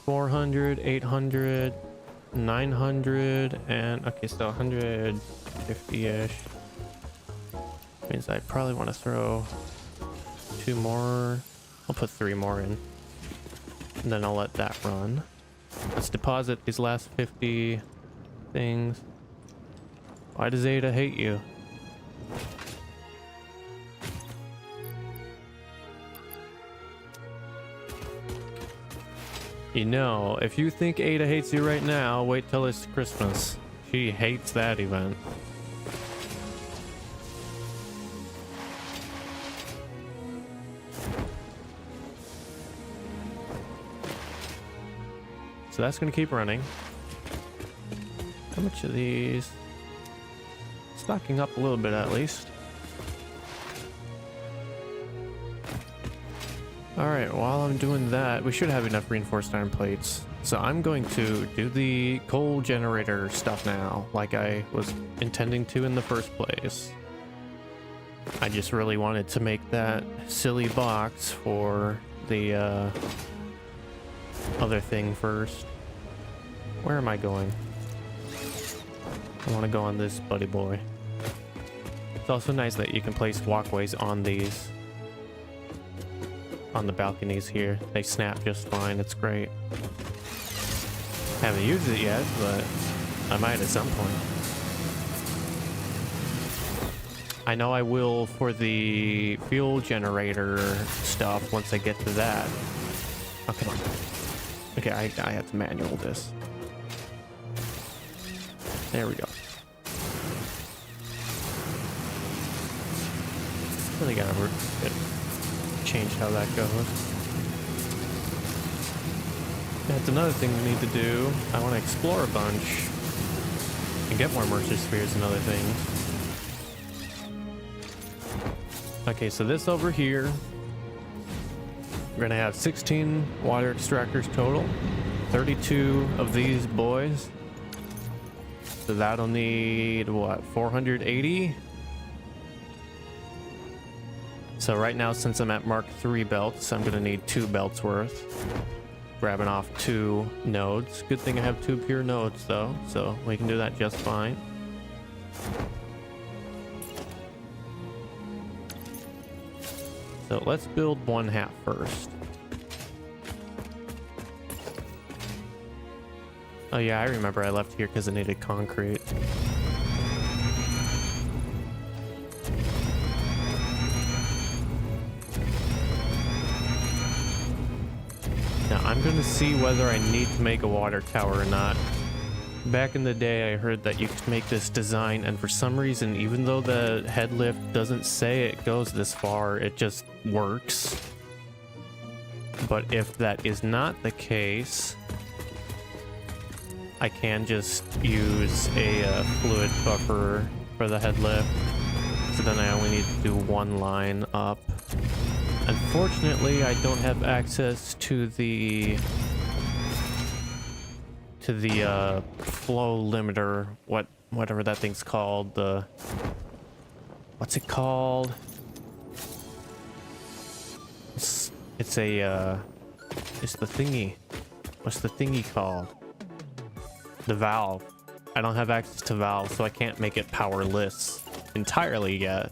$400, $800, $900, and okay, so 150-ish. Means I probably want to throw 2 more. I'll put 3 more in, and then I'll let that run. Let's deposit these last 50 things. Why does Ada hate you? You know, if you think Ada hates you right now, wait till it's Christmas. She hates that event. So that's going to keep running. How much of these? Stocking up a little bit at least. Alright, while I'm doing that, we should have enough reinforced iron plates. So I'm going to do the coal generator stuff now, like I was intending to in the first place. I just really wanted to make that silly box for the other thing first. Where am I going? I want to go on this buddy boy. It's also nice that you can place walkways on these. On the balconies here. They snap just fine. It's great. Haven't used it yet, but I might at some point. I know I will for the fuel generator stuff once I get to that. Oh, come on. Okay, I have to manual this. There we go. Really gotta change how that goes. That's another thing we need to do. I want to explore a bunch and get more moisture spheres and other things. Okay, so this over here, we're gonna have 16 water extractors total, 32 of these boys. So that'll need what, 480? So right now, since I'm at Mark 3 belts, I'm gonna need 2 belts worth. Grabbing off 2 nodes. Good thing I have 2 pure nodes though, so we can do that just fine. So let's build 1/2 first. Oh yeah, I remember I left here because it needed concrete. Now I'm going to see whether I need to make a water tower or not. Back in the day I heard that you could make this design, and for some reason, even though the head lift doesn't say it goes this far, it just works. But if that is not the case, I can just use a fluid buffer for the head lift. So then I only need to do one line up. Unfortunately, I don't have access to the flow limiter, whatever that thing's called. What's it called? It's the thingy. What's the thingy called? The valve. I don't have access to valve, so I can't make it powerless entirely yet.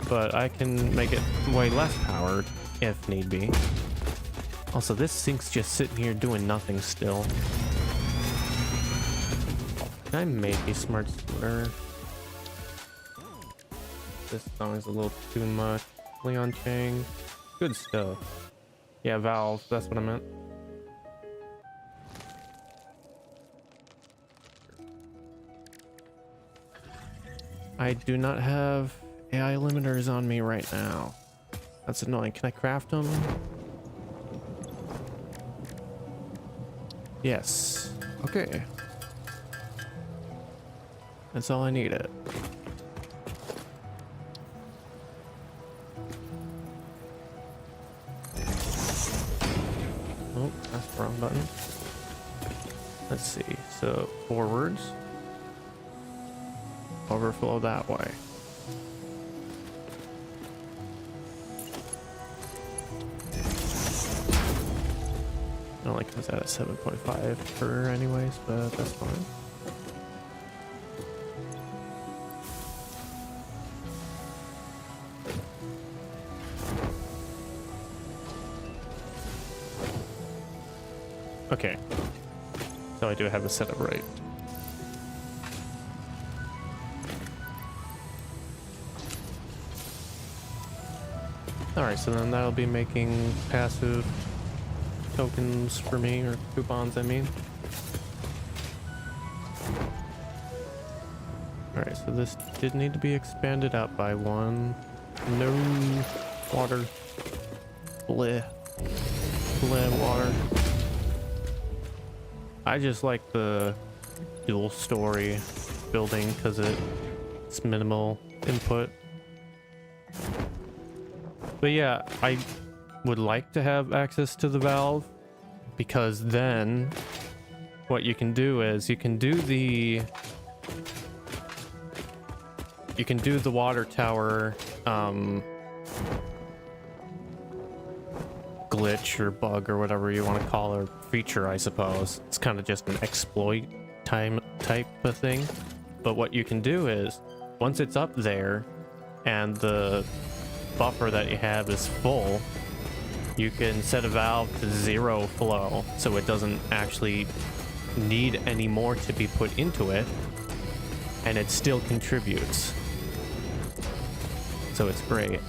But I can make it way less powered if need be. Also, this sink's just sitting here doing nothing still. Can I make a smart splitter? This song is a little too much. Leon Chang. Good stuff. Yeah, valve. That's what I meant. I do not have AI limiters on me right now. That's annoying. Can I craft them? Yes. Okay. That's all I needed. Oh, that's the wrong button. Let's see. So forwards. Overflow that way. It only comes out at 7.5 per anyways, but that's fine. Okay. So I do have a setup right. Alright, so then that'll be making passive tokens for me, or coupons, I mean. Alright, so this did need to be expanded out by one. No water. Bleh. Bleh water. I just like the dual story building because it's minimal input. But yeah, I would like to have access to the valve, because then what you can do is you can do the water tower glitch or bug or whatever you want to call it, feature, I suppose. It's kind of just an exploit type of thing. But what you can do is once it's up there and the buffer that you have is full, you can set a valve to 0 flow, so it doesn't actually need any more to be put into it, and it still contributes. So it's great.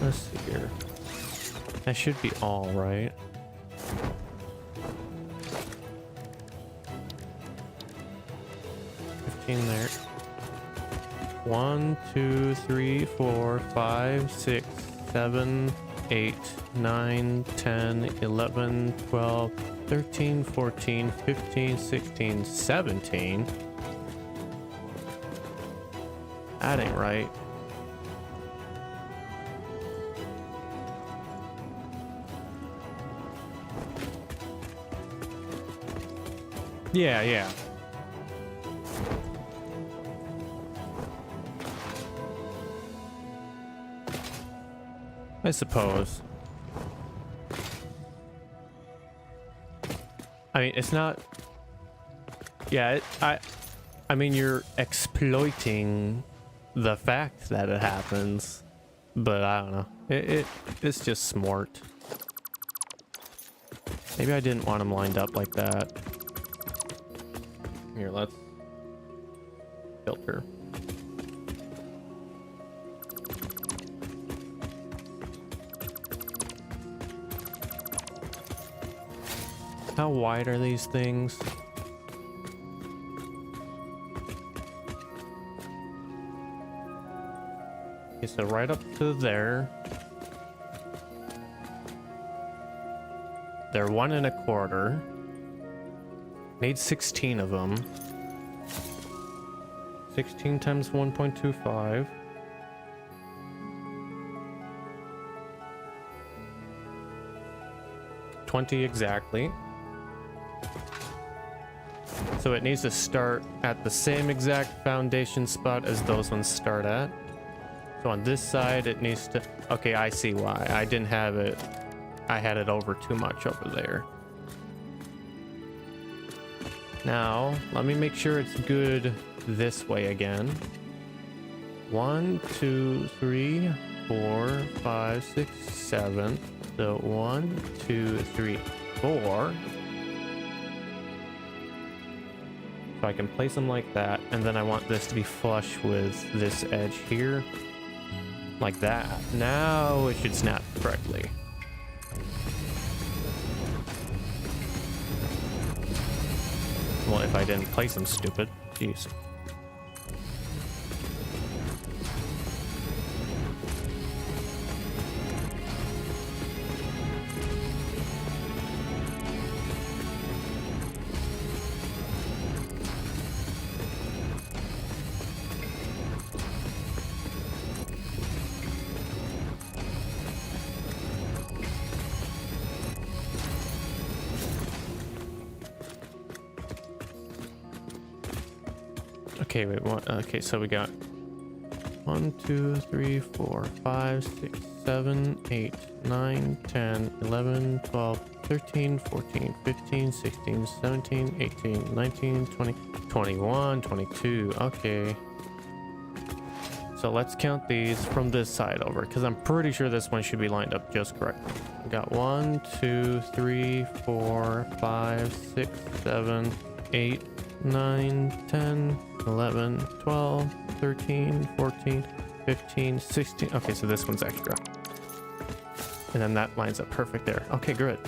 Let's see here. That should be all right. 15 there. 1, 2, 3, 4, 5, 6, 7, 8, 9, 10, 11, 12, 13, 14, 15, 16, 17. That ain't right. Yeah. I suppose. I mean, it's not... Yeah, I mean, you're exploiting the fact that it happens, but I don't know. It's just smart. Maybe I didn't want them lined up like that. Here, let's filter. How wide are these things? so right up to there. They're 1 1/4. Need 16 of them. 16 times 1.25. 20 exactly. So it needs to start at the same exact foundation spot as those ones start at. So on this side, it needs to... Okay, I see why. I didn't have it. I had it over too much over there. Now, let me make sure it's good this way again. 1, 2, 3, 4, 5, 6, 7. So 1, 2, 3, 4. So I can place them like that, and then I want this to be flush with this edge here. Like that. Now it should snap correctly. Well, if I didn't place them, stupid. Jeez. Okay, wait, what? Okay, so we got 1, 2, 3, 4, 5, 6, 7, 8, 9, 10, 11, 12, 13, 14, 15, 16, 17, 18, 19, 20, 21, 22. Okay. So let's count these from this side over, because I'm pretty sure this one should be lined up just correctly. We got 1, 2, 3, 4, 5, 6, 7, 8, 9, 10, 11, 12, 13, 14, 15, 16. Okay, so this one's extra. And then that lines up perfect there. Okay, good.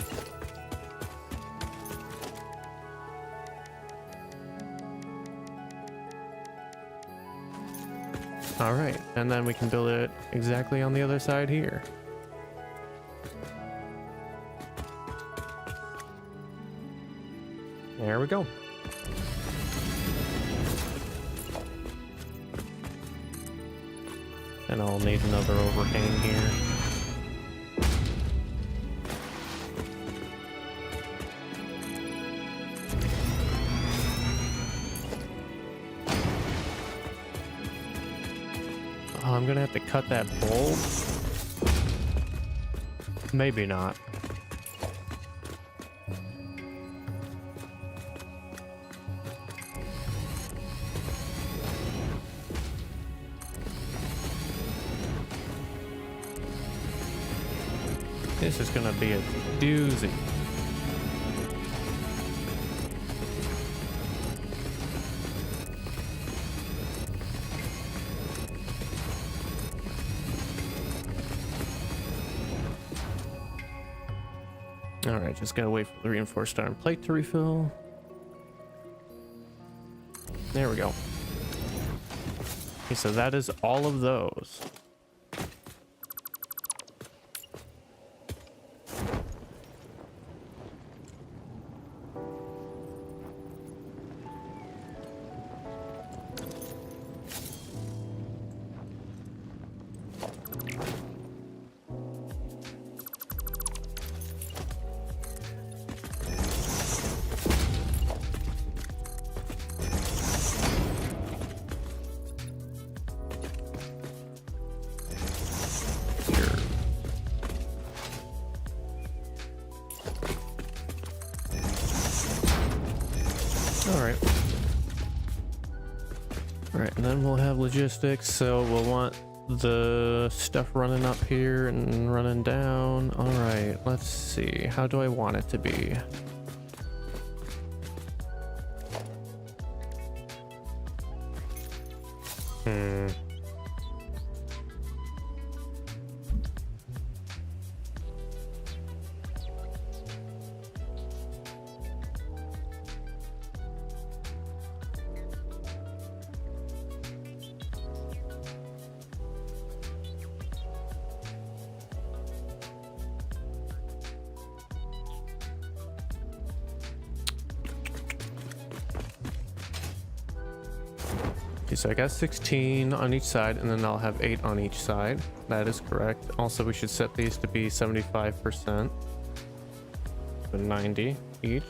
All right, and then we can build it exactly on the other side here. There we go. And I'll need another overhang here. Oh, I'm gonna have to cut that bulb. Maybe not. This is gonna be a doozy. All right, just gotta wait for the reinforced iron plate to refill. There we go. Okay, so that is all of those. Alright, and then we'll have logistics, so we'll want the stuff running up here and running down. Alright, let's see. How do I want it to be? Okay, so I got 16 on each side, and then I'll have 8 on each side. That is correct. Also, we should set these to be 75%. So 90 each.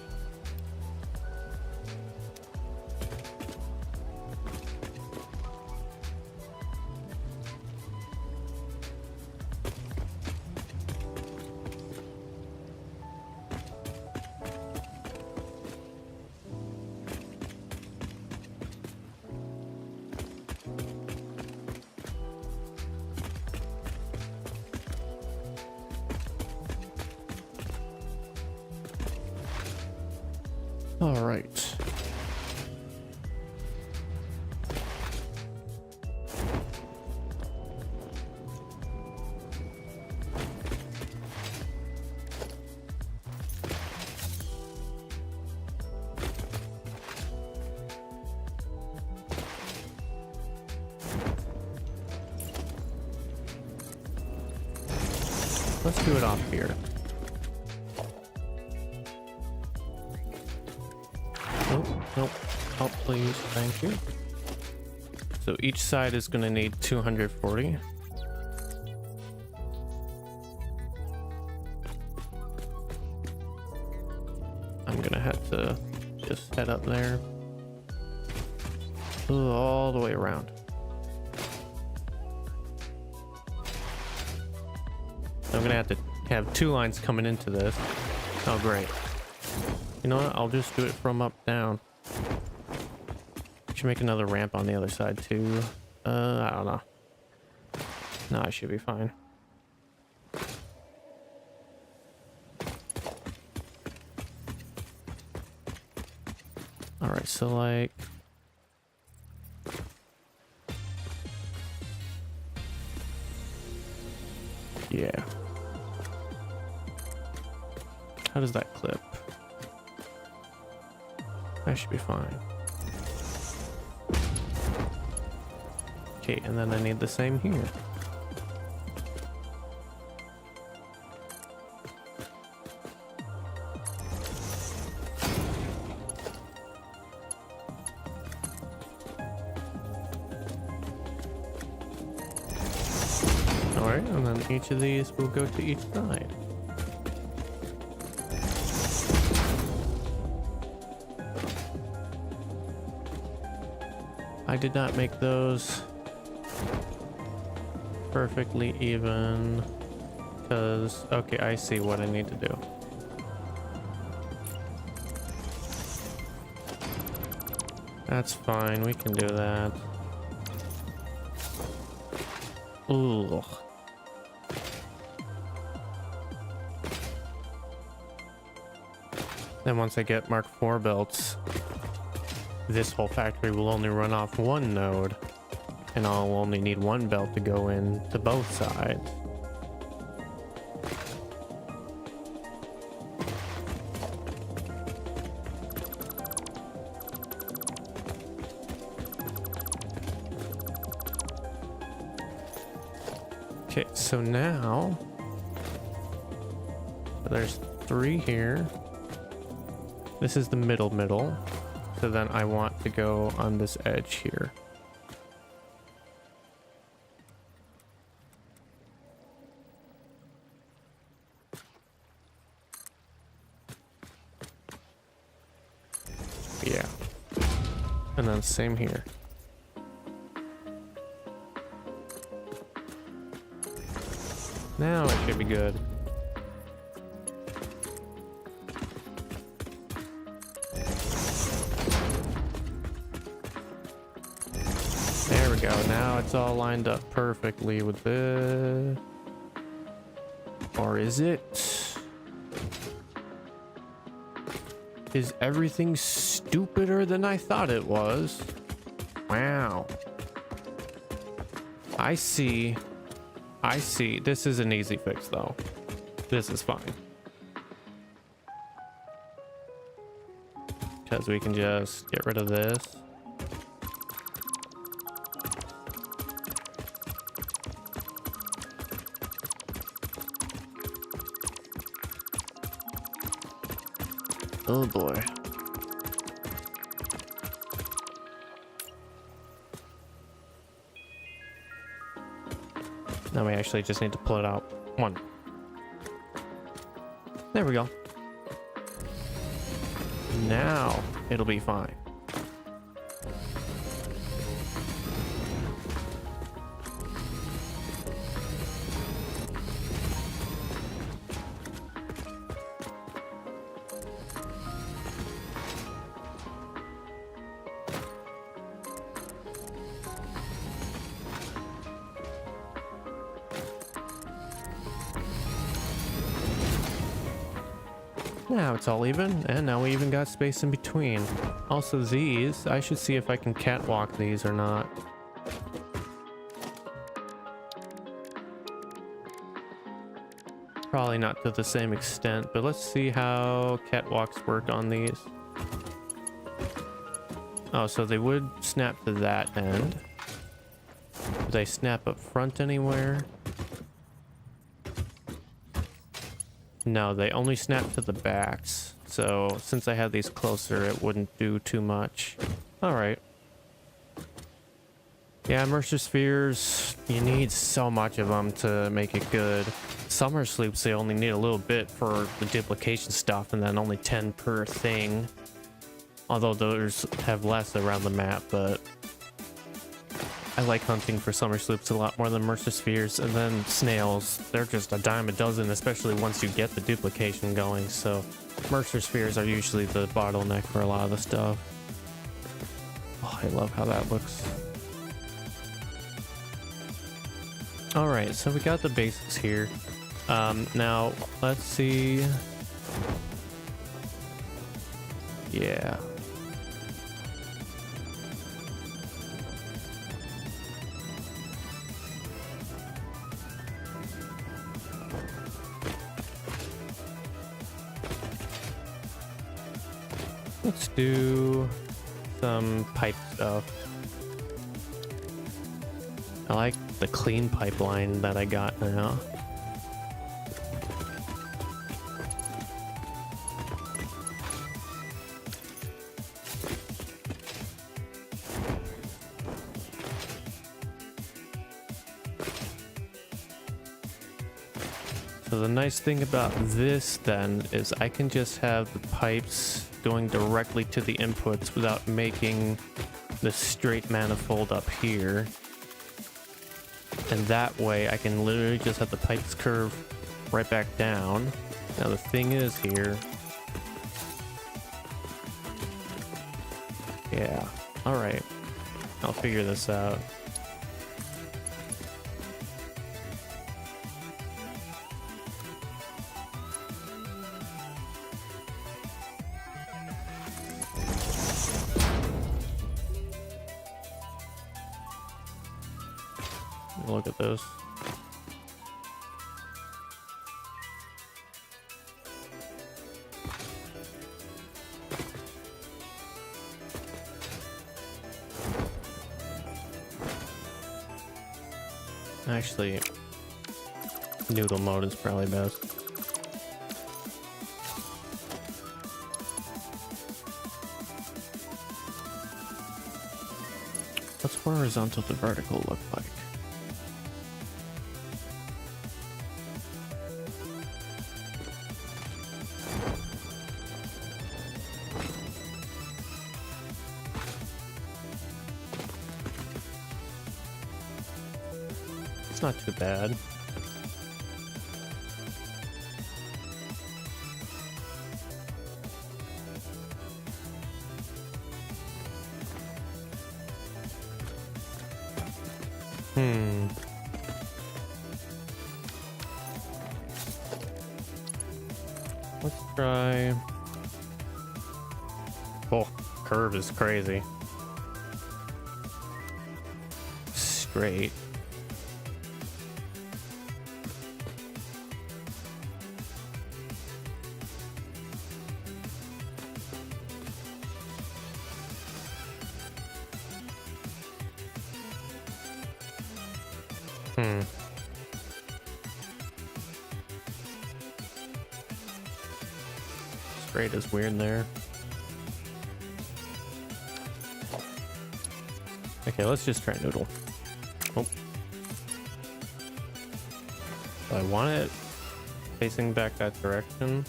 All right. Let's do it off here. Nope. Oh, please. Thank you. So each side is going to need 240. I'm going to have to just head up there. All the way around. I'm going to have 2 lines coming into this. Oh, great. You know what? I'll just do it from up down. Should make another ramp on the other side too. I don't know. No, I should be fine. All right, so like, yeah. How does that clip? I should be fine. Okay, and then I need the same here. Alright, and then each of these will go to each side. I did not make those perfectly even because, okay, I see what I need to do. That's fine, we can do that. Ooh. Then once I get Mark IV belts, this whole factory will only run off 1 node, and I'll only need 1 belt to go in to both sides. Okay, so now there's 3 here. This is the middle. So then I want to go on this edge here. Yeah. And then same here. Now it should be good. There we go. Now it's all lined up perfectly with this. Or is it? Is everything stupider than I thought it was? Wow. I see. This is an easy fix though. This is fine. Because we can just get rid of this. Oh boy. Now we actually just need to pull it out. One. There we go. Now it'll be fine. Now it's all even, and now we even got space in between. Also these, I should see if I can catwalk these or not. Probably not to the same extent, but let's see how catwalks work on these. Oh, so they would snap to that end. Do they snap up front anywhere? No, they only snap to the backs. So since I had these closer, it wouldn't do too much. All right. Yeah, immersive spheres, you need so much of them to make it good. Summer sloops, they only need a little bit for the duplication stuff, and then only 10 per thing. Although those have less around the map, but I like hunting for summer sloops a lot more than immersive spheres. And then snails, they're just a dime a dozen, especially once you get the duplication going. So immersive spheres are usually the bottleneck for a lot of the stuff. Oh, I love how that looks. All right, so we got the basics here. Now let's see. Yeah. Let's do some pipe stuff. I like the clean pipeline that I got now. So the nice thing about this then is I can just have the pipes going directly to the inputs without making the straight manifold up here. And that way I can literally just have the pipes curve right back down. Now the thing is here. Yeah, all right. I'll figure this out. Look at this. Actually, noodle mode is probably best. What's horizontal to vertical look like? Not too bad. Let's try. Oh, curve is crazy. Straight. Straight is weird there. Okay, let's just try noodle. Oh. So I want it facing back that direction.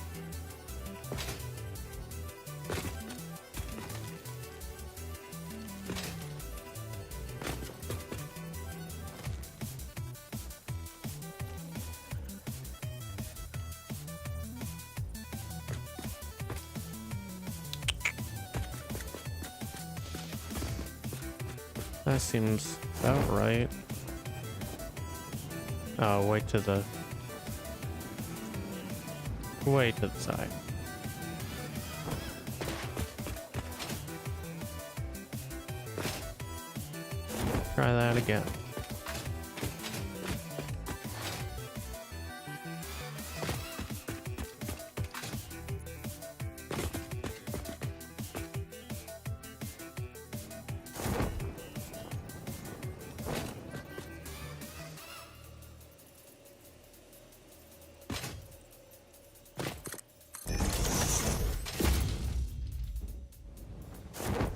That seems about right. Oh, way to the side. Try that again.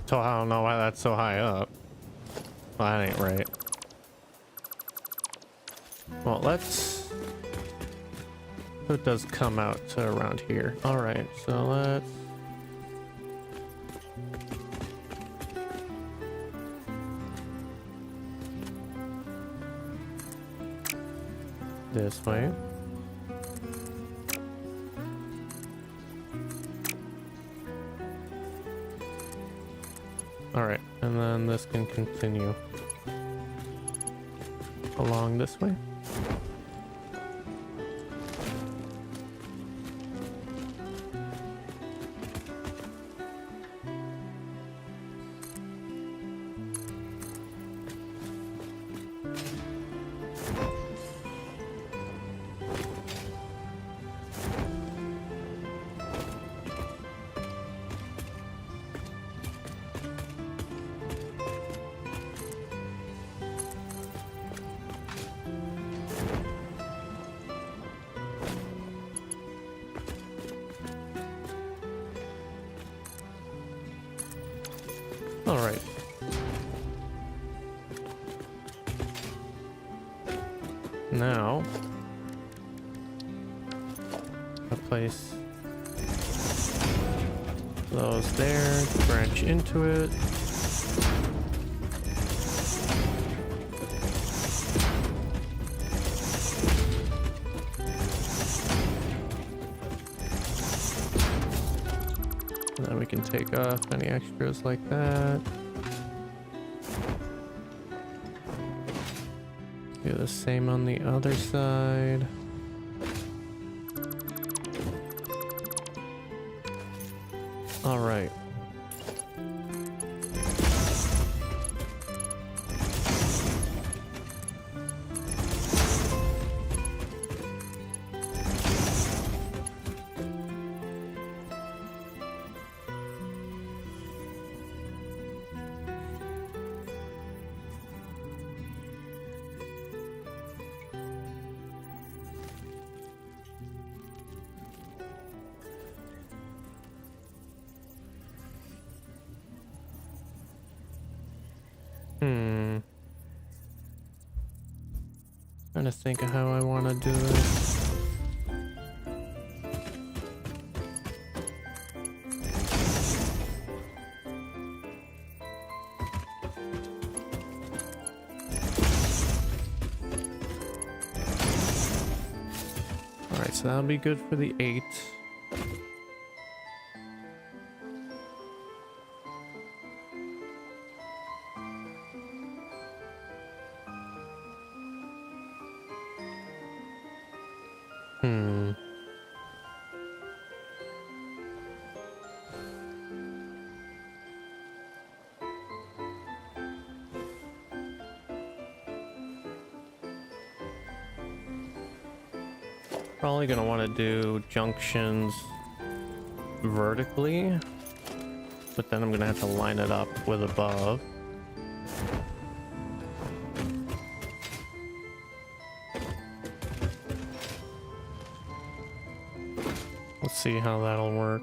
So I don't know why that's so high up. Well, that ain't right. Well, let's... So it does come out to around here. Alright, so let's... This way. Alright, and then this can continue along this way. All right. Now, I'll place those there, branch into it. And then we can take off any extras like that. Do the same on the other side. All right. Trying to think of how I want to do this. All right, so that'll be good for the 8. Probably gonna want to do junctions vertically, but then I'm gonna have to line it up with above. Let's see how that'll work.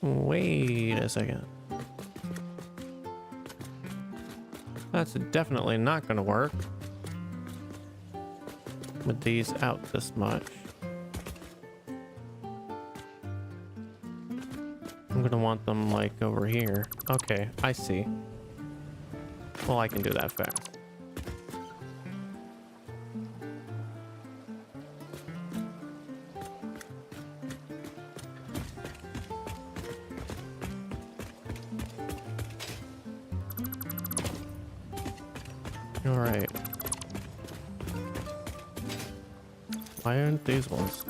Wait a second. That's definitely not going to work with these out this much. I'm going to want them like over here. Okay, I see. Well, I can do that fast. All right. Why aren't these ones?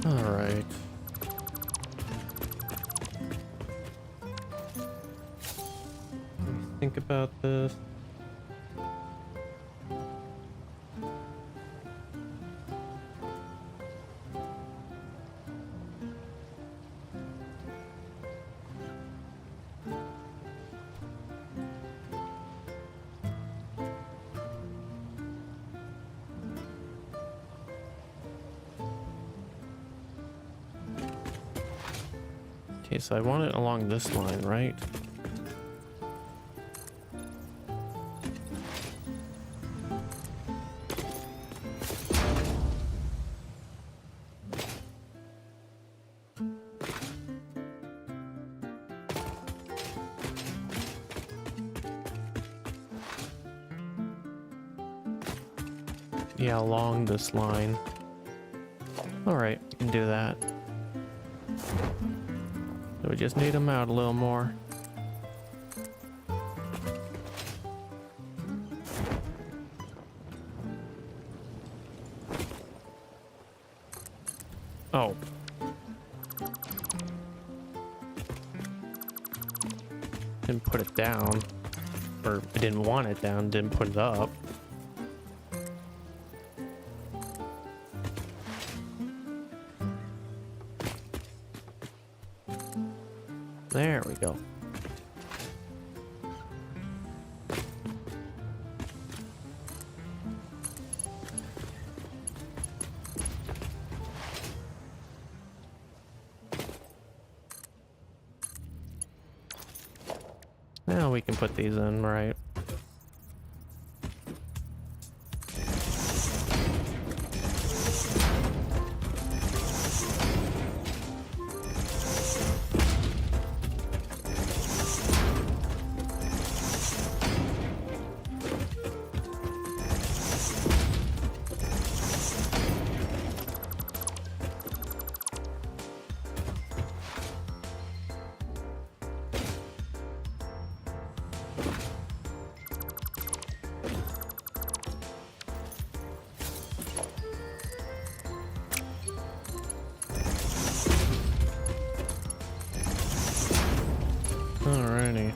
All right. Let me think about this. Okay, so I want it along this line, right? Yeah, along this line. All right, we can do that. So we just need them out a little more. Oh. Didn't put it down. Or I didn't want it down, didn't put it up. There we go. Now we can put these in, right? Alrighty.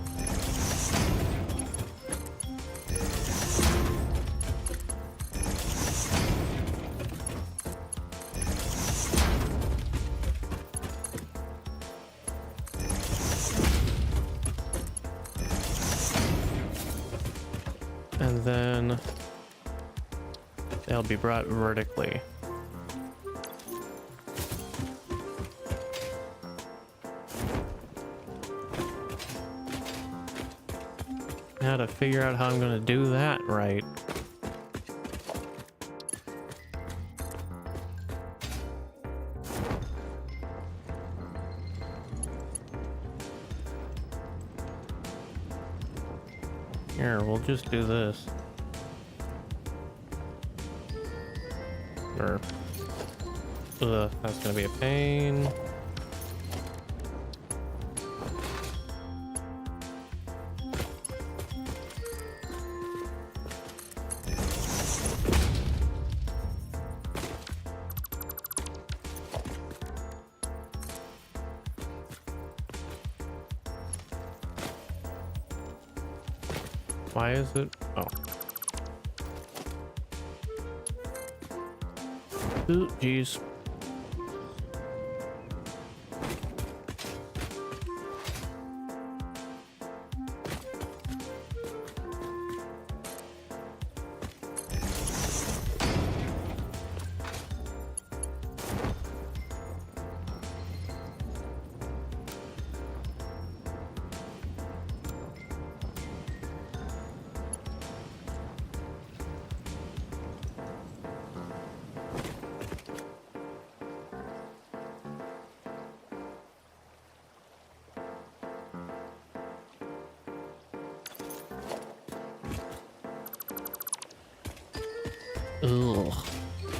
And then they'll be brought vertically. Now to figure out how I'm going to do that right. Here, we'll just do this. Or, that's going to be a pain. Why is it? Oh. Ooh, jeez. Ugh.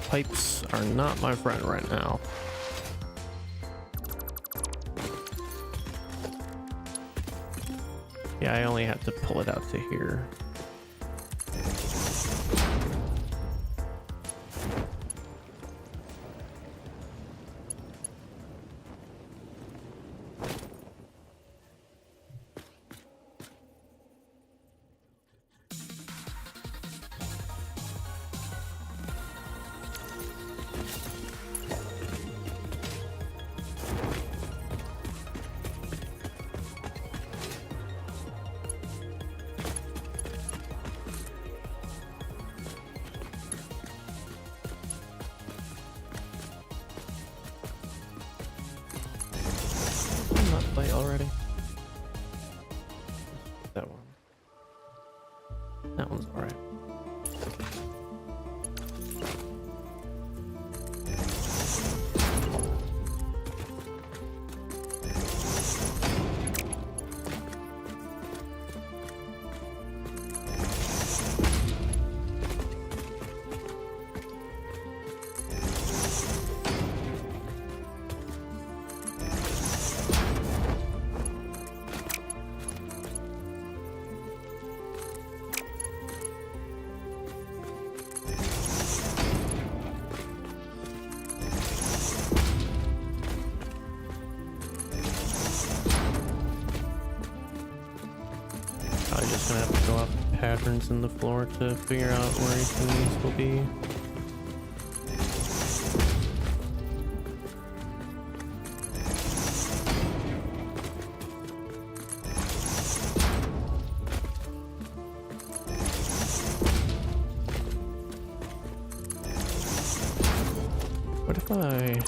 Pipes are not my friend right now. Yeah, I only have to pull it out to here. Play already. That one. That one's alright. Probably just gonna have to go off the patterns in the floor to figure out where each of these will be. What if I...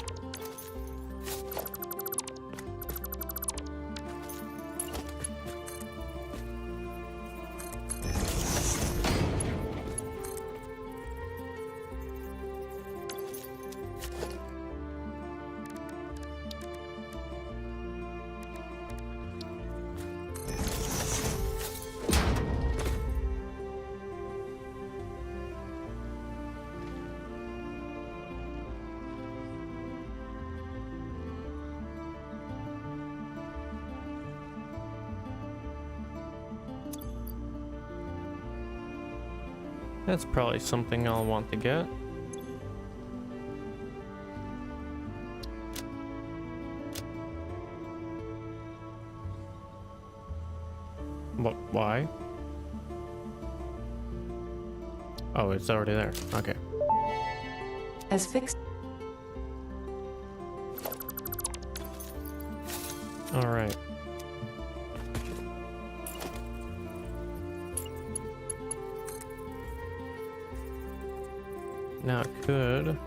That's probably something I'll want to get. What? Why? Oh, it's already there. Okay. As fixed. All right. Now it could.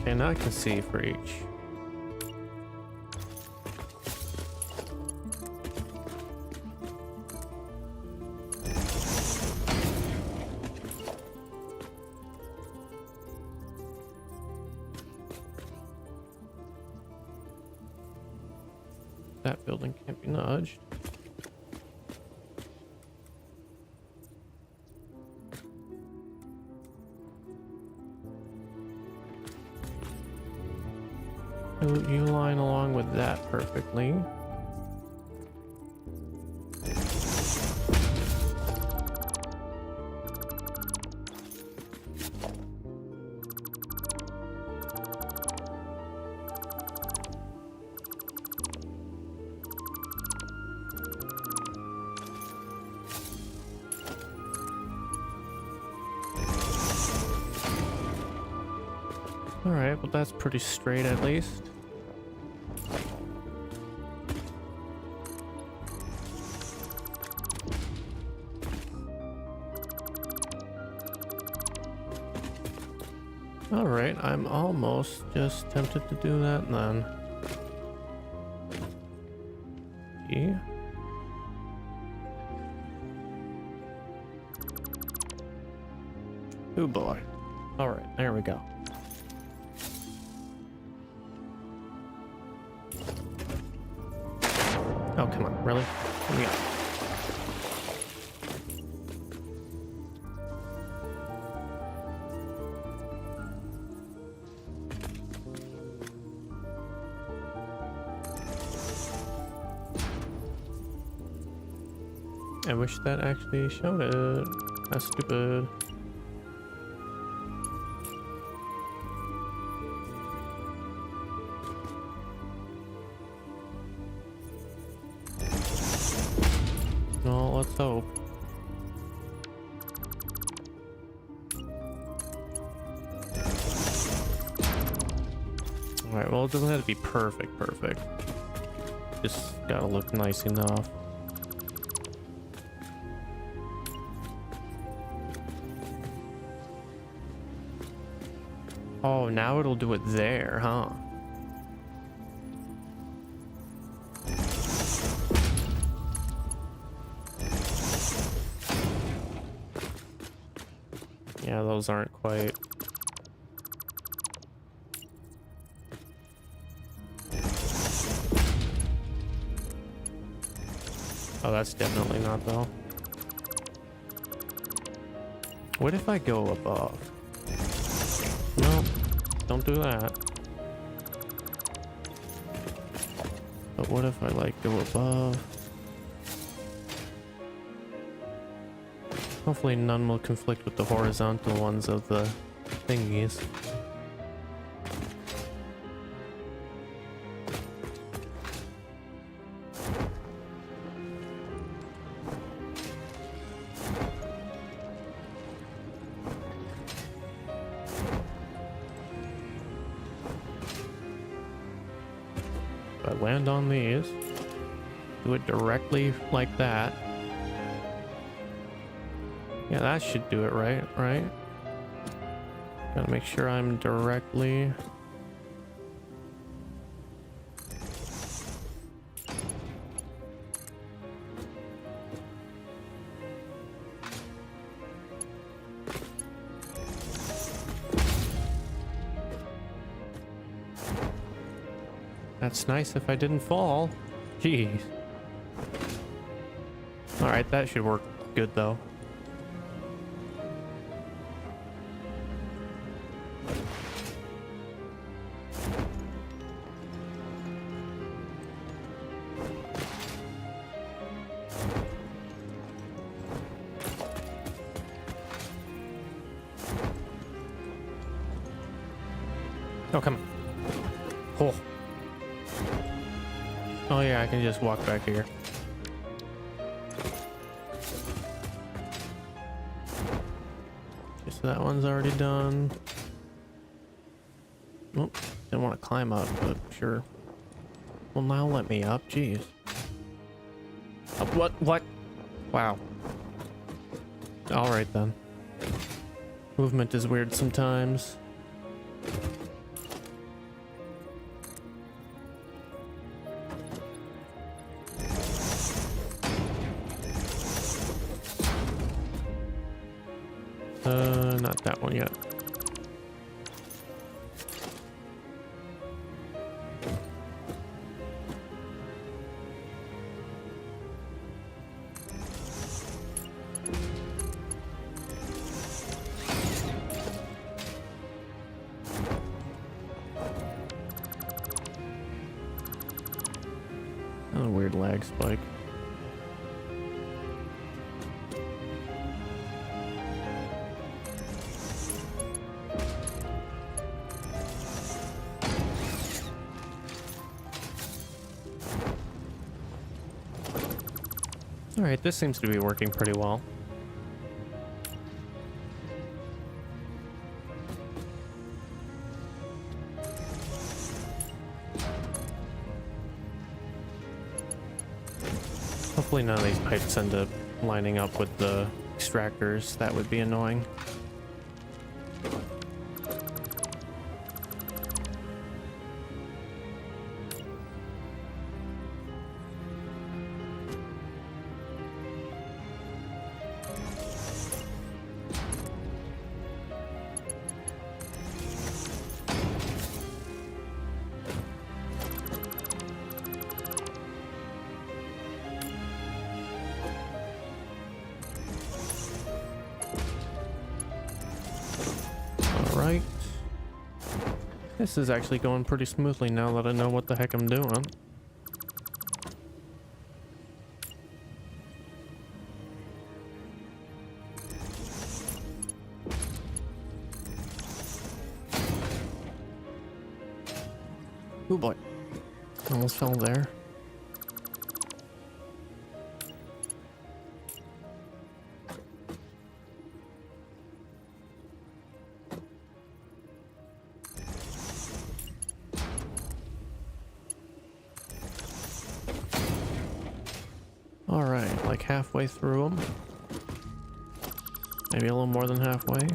Okay, now I can see for each. That building can't be nudged. You line along with that perfectly. All right, well that's pretty straight at least. All right, I'm almost just tempted to do that then. Yeah. Oh boy. All right, there we go. Oh, come on, really? Yeah. I wish that actually showed it. That's stupid. No, let's hope. Alright, well, it doesn't have to be perfect. Just gotta look nice enough. Oh, now it'll do it there, huh? Yeah, those aren't quite. Oh, that's definitely not though. What if I go above? No, don't do that. But what if I like go above? Hopefully none will conflict with the horizontal ones of the thingies. If I land on these, do it directly like that. Yeah, that should do it, right? Gotta make sure I'm directly. That's nice if I didn't fall. Jeez. All right, that should work good though. Oh, come on. Oh. Oh yeah, I can just walk back here. Okay, so that one's already done. Oh, didn't want to climb up, but sure. Well, now let me up, jeez. What? Wow. Alright then. Movement is weird sometimes. Not that one yet. Another weird lag spike. Alright, this seems to be working pretty well. Hopefully none of these pipes end up lining up with the extractors. That would be annoying. This is actually going pretty smoothly now that I know what the heck I'm doing. Oh boy. Almost fell there. All right, like halfway through them. Maybe a little more than halfway.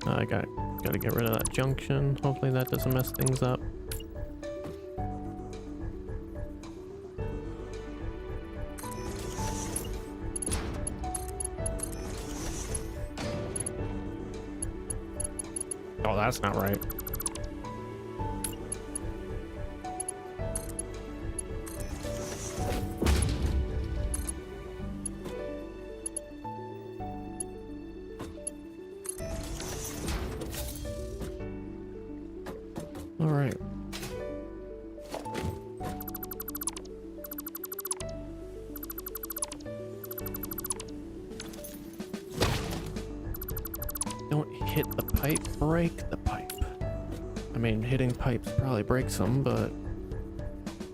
I gotta get rid of that junction. Hopefully that doesn't mess things up. Oh, that's not right. All right. Don't hit the pipe, break the pipe. I mean, hitting pipes probably breaks them, but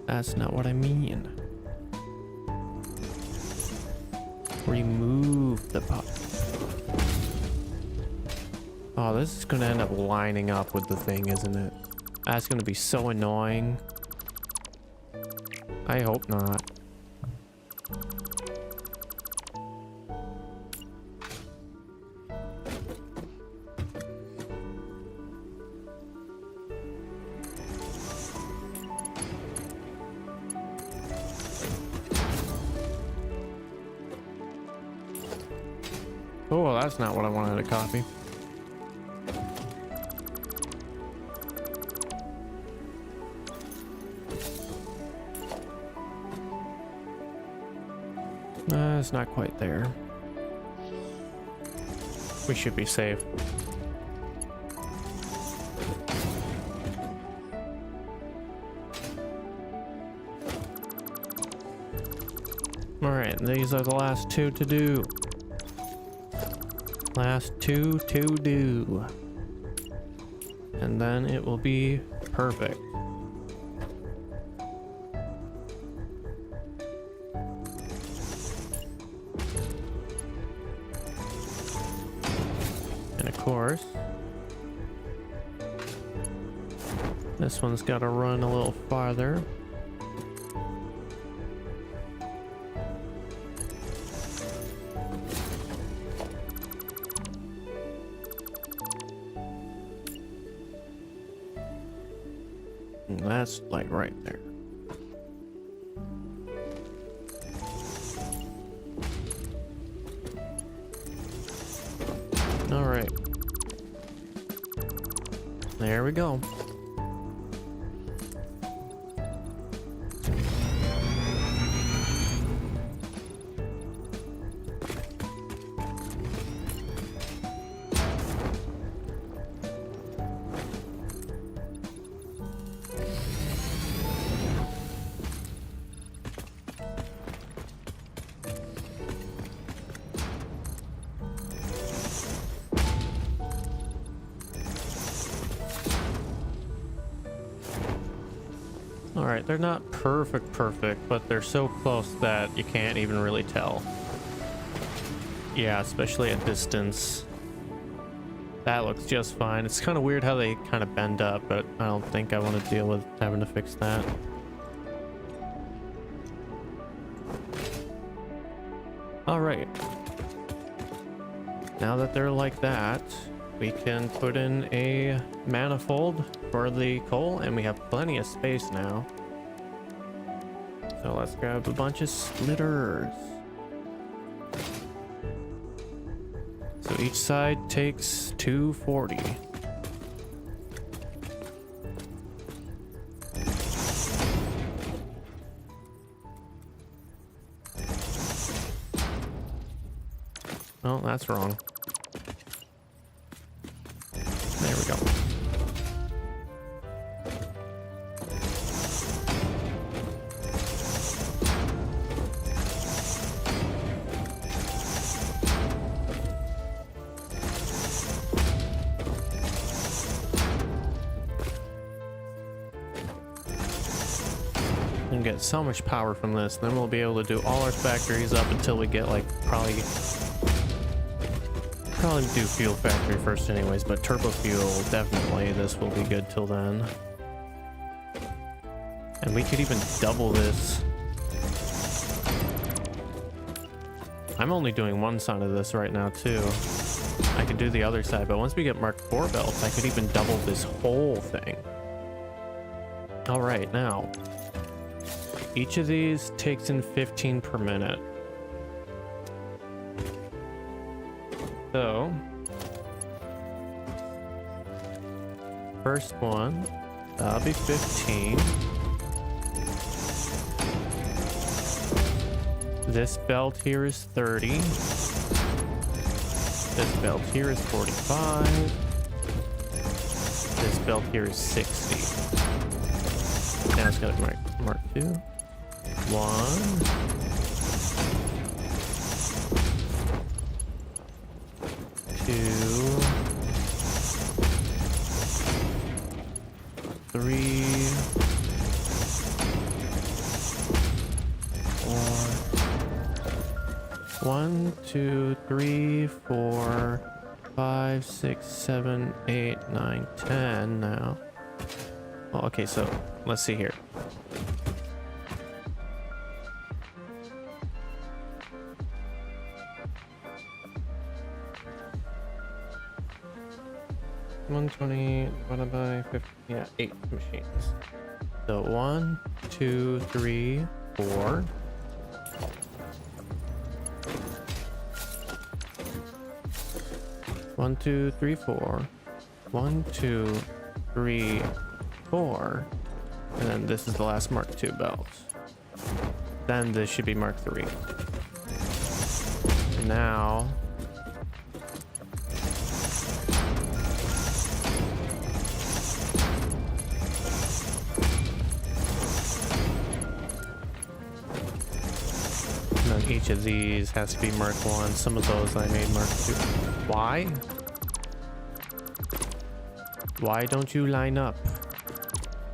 that's not what I mean. Remove the pipe. Oh, this is gonna end up lining up with the thing, isn't it? That's gonna be so annoying. I hope not. Oh, that's not what I wanted to copy. It's not quite there. We should be safe. All right, these are the last two to do. Last two to do. And then it will be perfect. And of course, this one's got to run a little farther. And that's like right there. All right. There we go. All right, they're not perfect, but they're so close that you can't even really tell. Yeah, especially at distance. That looks just fine. It's kind of weird how they kind of bend up, but I don't think I want to deal with having to fix that. All right. Now that they're like that, we can put in a manifold for the coal, and we have plenty of space now So let's grab a bunch of splitters. So each side takes 240. Oh, that's wrong. There we go. And get so much power from this. Then we'll be able to do all our factories up until we get like probably do fuel factory first anyways, but turbo fuel definitely this will be good till then. And we could even double this. I'm only doing one side of this right now too. I could do the other side, but once we get Mark IV belts, I could even double this whole thing. All right, now each of these takes in 15 per minute. So, first one, that'll be 15. This belt here is 30. This belt here is 45. This belt here is 60. Now it's got mark 2. 1. 2, 3, 4. 1, 2, 3, 4, 5, 6, 7, 8, 9, 10 now. Oh, okay, so let's see here. $120 divided by 50, yeah, 8 machines. So 1, 2, 3, 4. 1, 2, 3, 4. 1, 2, 3, 4. And then this is the last Mark II belt. Then this should be Mark III. And now each of these has to be Mark 1. Some of those I made Mark 2. Why? Why don't you line up?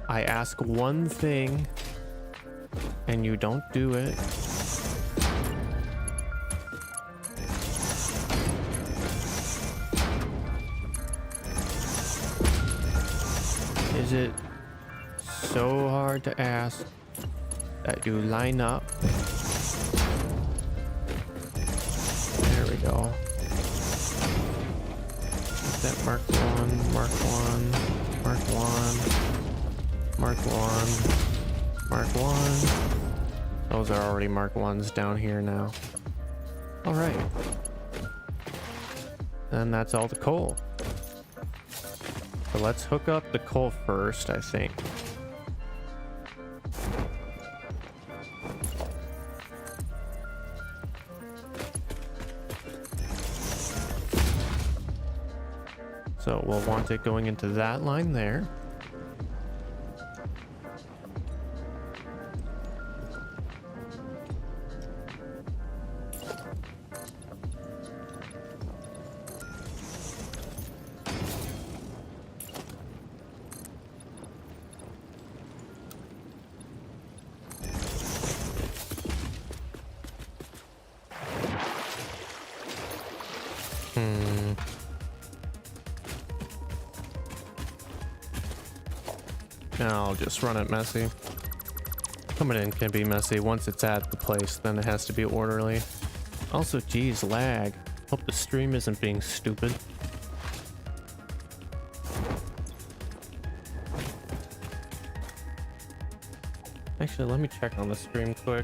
I ask one thing and you don't do it. Is it so hard to ask that you line up? Go. Get that Mark 1, Mark 1, Mark 1, Mark 1, Mark 1. Those are already Mark 1s down here now. All right. And that's all the coal. So let's hook up the coal first, I think. So we'll want it going into that line there. I'll just run it messy. Coming in can be messy. Once it's at the place, then it has to be orderly. Also, geez, lag. Hope the stream isn't being stupid. Actually, Actually, let me check on the stream quick.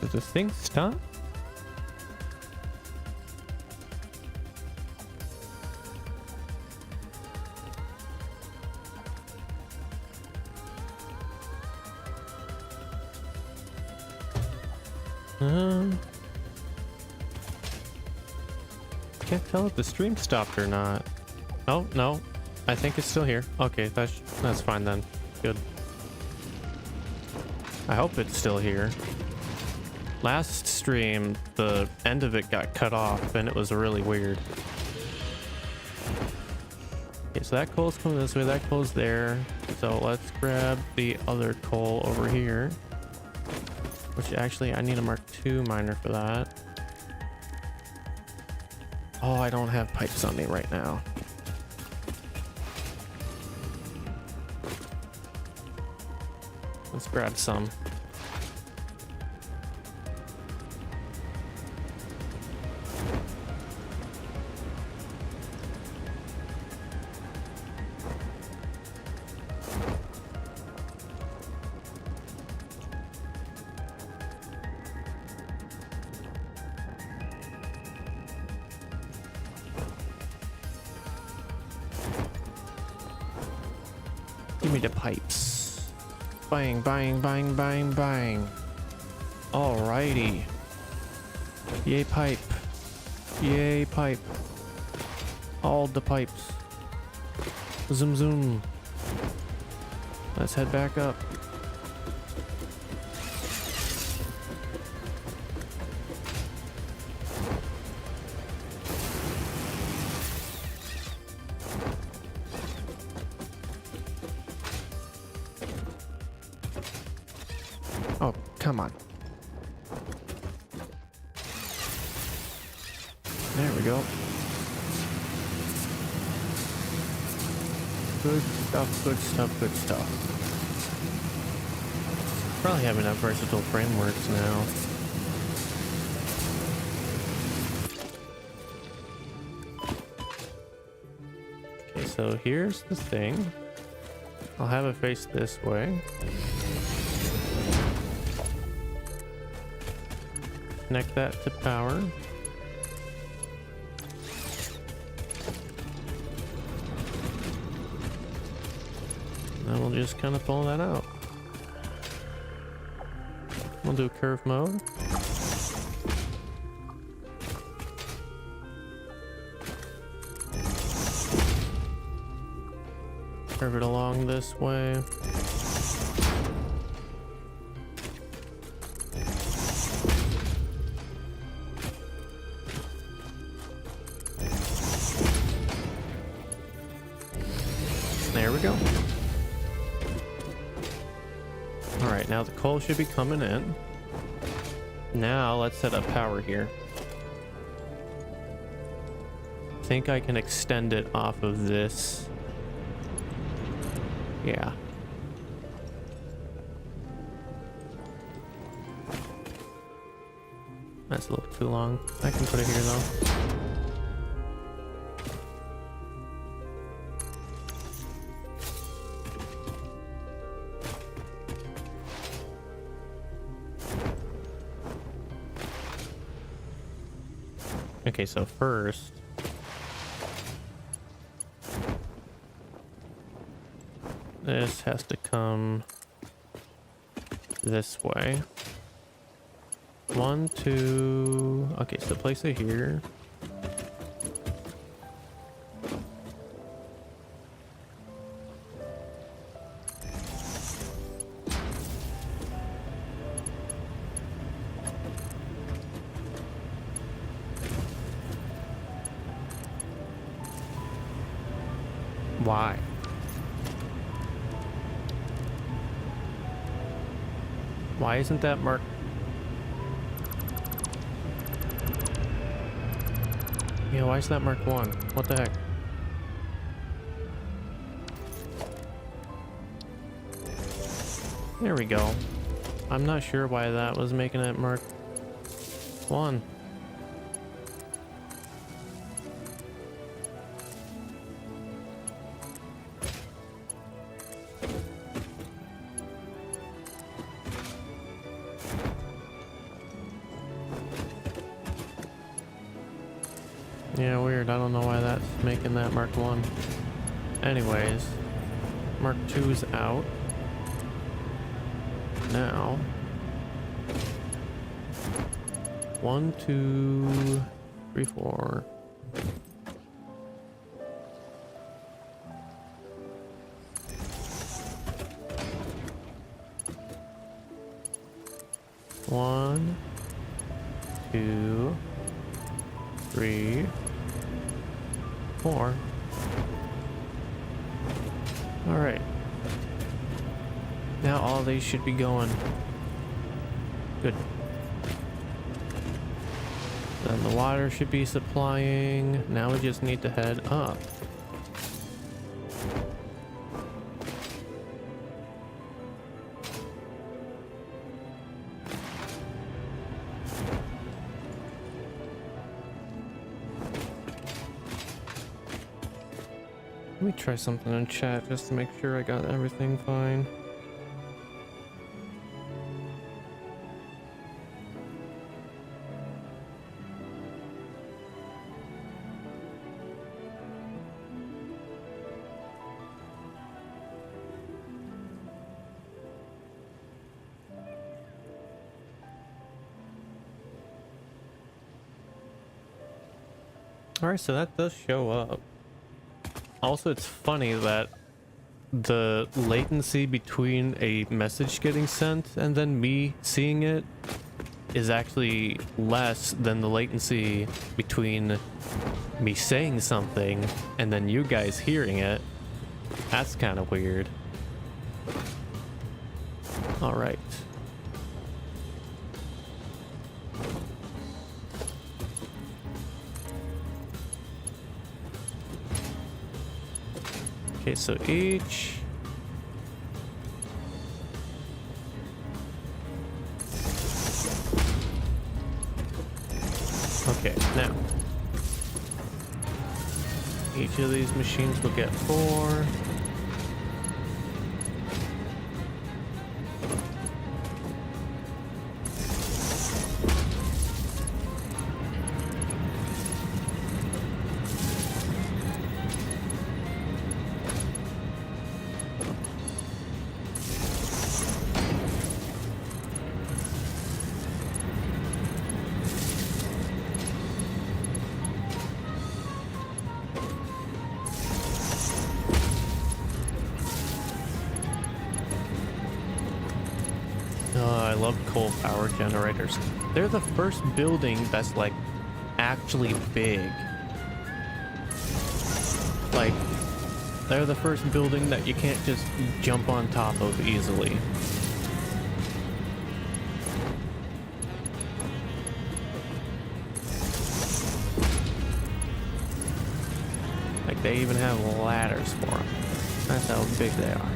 Did the thing stop? Can't tell if the stream stopped or not. Oh, no. I think it's still here. Okay, that's fine then. Good. I hope it's still here. Last stream, the end of it got cut off and it was really weird. Okay, so that coal's coming this way, that coal's there. So let's grab the other coal over here. Which actually, I need a Mark II miner for that. Oh, I don't have pipes on me right now. Let's grab some. Give me the pipes. Bang, bang, bang, bang, bang. Alrighty. Yay pipe. Yay pipe. All the pipes. Zoom zoom. Let's head back up. Oh, come on. There we go. Good stuff, good stuff, good stuff. Probably have enough versatile frameworks now. Okay, so here's the thing. I'll have it face this way. Connect that to power. Then we'll just kind of pull that out. We'll do curve mode. Curve it along this way. There we go. All right, now the coal should be coming in. Now let's set up power here. I think I can extend it off of this. Yeah. That's a little too long. I can put it here though. Okay, so first, this has to come this way. 1, 2. Okay, so place it here. Why? Why isn't that marked? Yeah, why is that marked 1? What the heck? There we go. I'm not sure why that was making it marked 1. Yeah, weird. I don't know why that's making that mark 1. Anyways, mark 2's out. Now, 1, 2, 3, 4. One, 2, 3, 4. All right. Now all these should be going. Good. Then the water should be supplying. Now we just need to head up. Let me try something in chat just to make sure I got everything fine. Alright, so that does show up. Also, it's funny that the latency between a message getting sent and then me seeing it is actually less than the latency between me saying something and then you guys hearing it. That's kind of weird. Alright. Okay, so each. Okay, now. Each of these machines will get 4. I love coal power generators. They're the first building that's like actually big. Like, they're the first building that you can't just jump on top of easily. Like, they even have ladders for them. That's how big they are.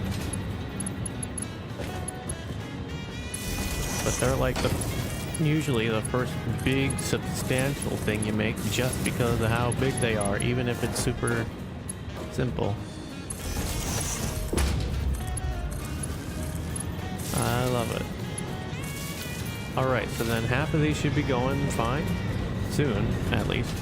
But they're like usually the first big substantial thing you make just because of how big they are, even if it's super simple. I love it. Alright, so then half of these should be going fine. Soon, at least.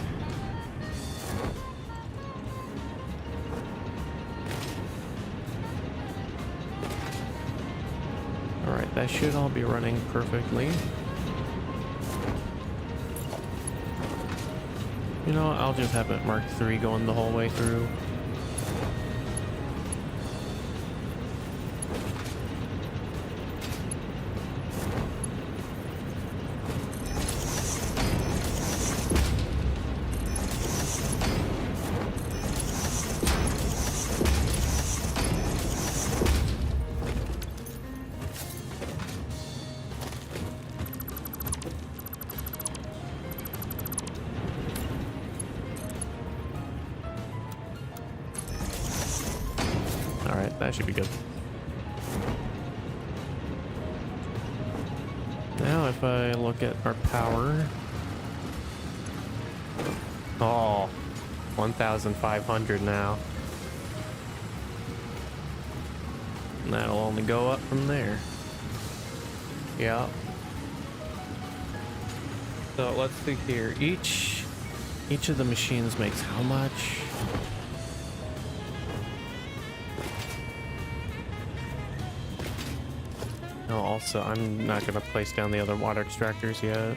Alright, that should all be running perfectly. You know, I'll just have it mark 3 going the whole way through. That should be good. Now if I look at our power. Oh, 1,500 now. And that'll only go up from there. Yeah. So let's see here. Each of the machines makes how much? Oh, also, I'm not gonna place down the other water extractors yet.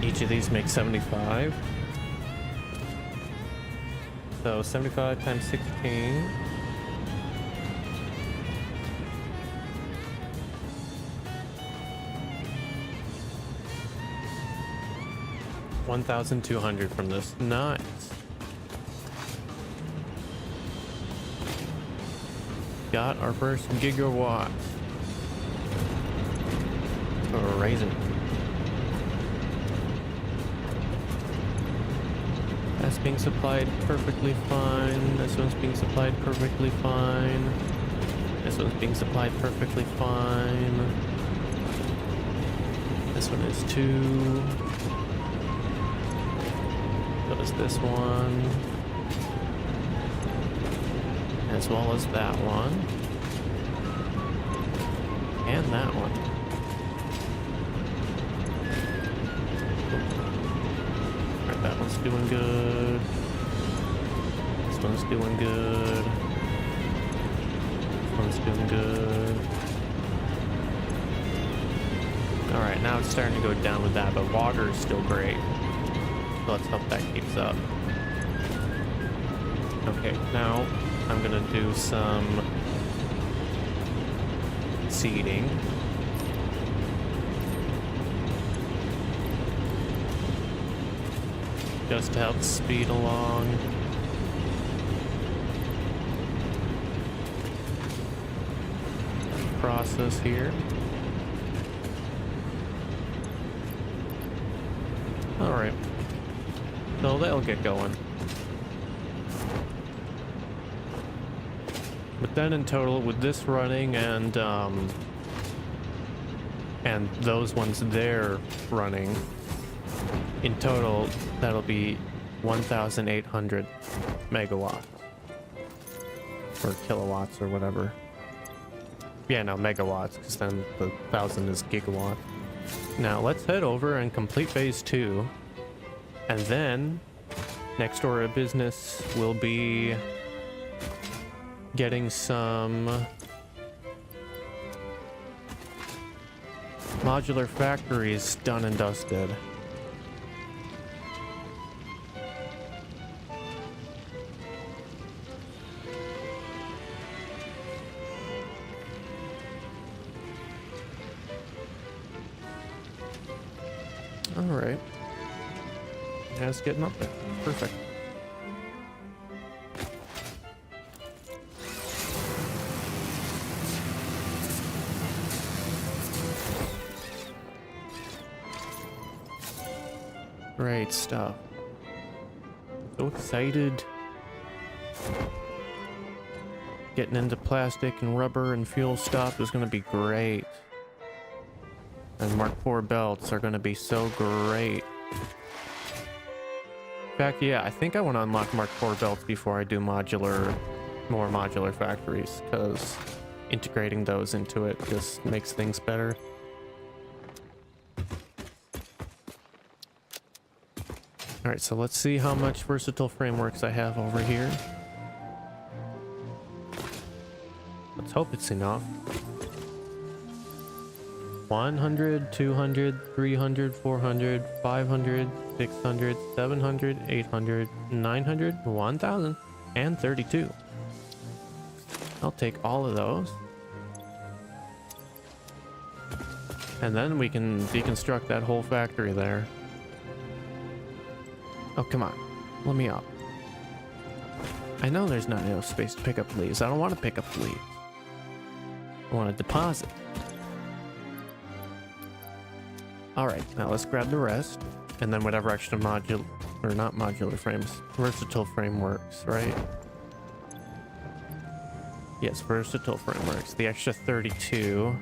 Each of these makes 75. So 75 times 16. $1,200 from this. Nice. Got our first gigawatt. Amazing. That's being supplied perfectly fine. This one's being supplied perfectly fine. This one's being supplied perfectly fine. This one is 2. So is this one. As well as that one. And that one. Alright, that one's doing good. This one's doing good. This one's doing good. Alright, now it's starting to go down with that, but water is still great. So let's hope that keeps up. Okay, now I'm gonna do some seeding. Just to help speed along. Process here. Alright. So they'll get going. But then in total, with this running and those ones there running, in total, that'll be 1,800 megawatts. Or kilowatts or whatever. Yeah, no, megawatts, because then the 1,000 is gigawatt. Now, let's head over and complete phase 2. And then, next order of business will be getting some modular factories done and dusted. All right. Yeah, it's getting up there. Perfect. Great stuff. So excited. Getting into plastic and rubber and fuel stuff is going to be great. And Mark IV belts are going to be so great. In fact, yeah, I think I want to unlock Mark IV belts before I do more modular factories, because integrating those into it just makes things better. Alright, so let's see how much versatile frameworks I have over here. Let's hope it's enough. 100, 200, 300, 400, 500, 600, 700, 800, 900, 1,000, and 32. I'll take all of those. And then we can deconstruct that whole factory there. Oh, come on. Let me up. I know there's not enough space to pick up leaves. I don't want to pick up leaves. I want to deposit. All right, now let's grab the rest, and then whatever extra modular, or not modular frames, versatile frameworks, right? Yes, versatile frameworks. The extra 32,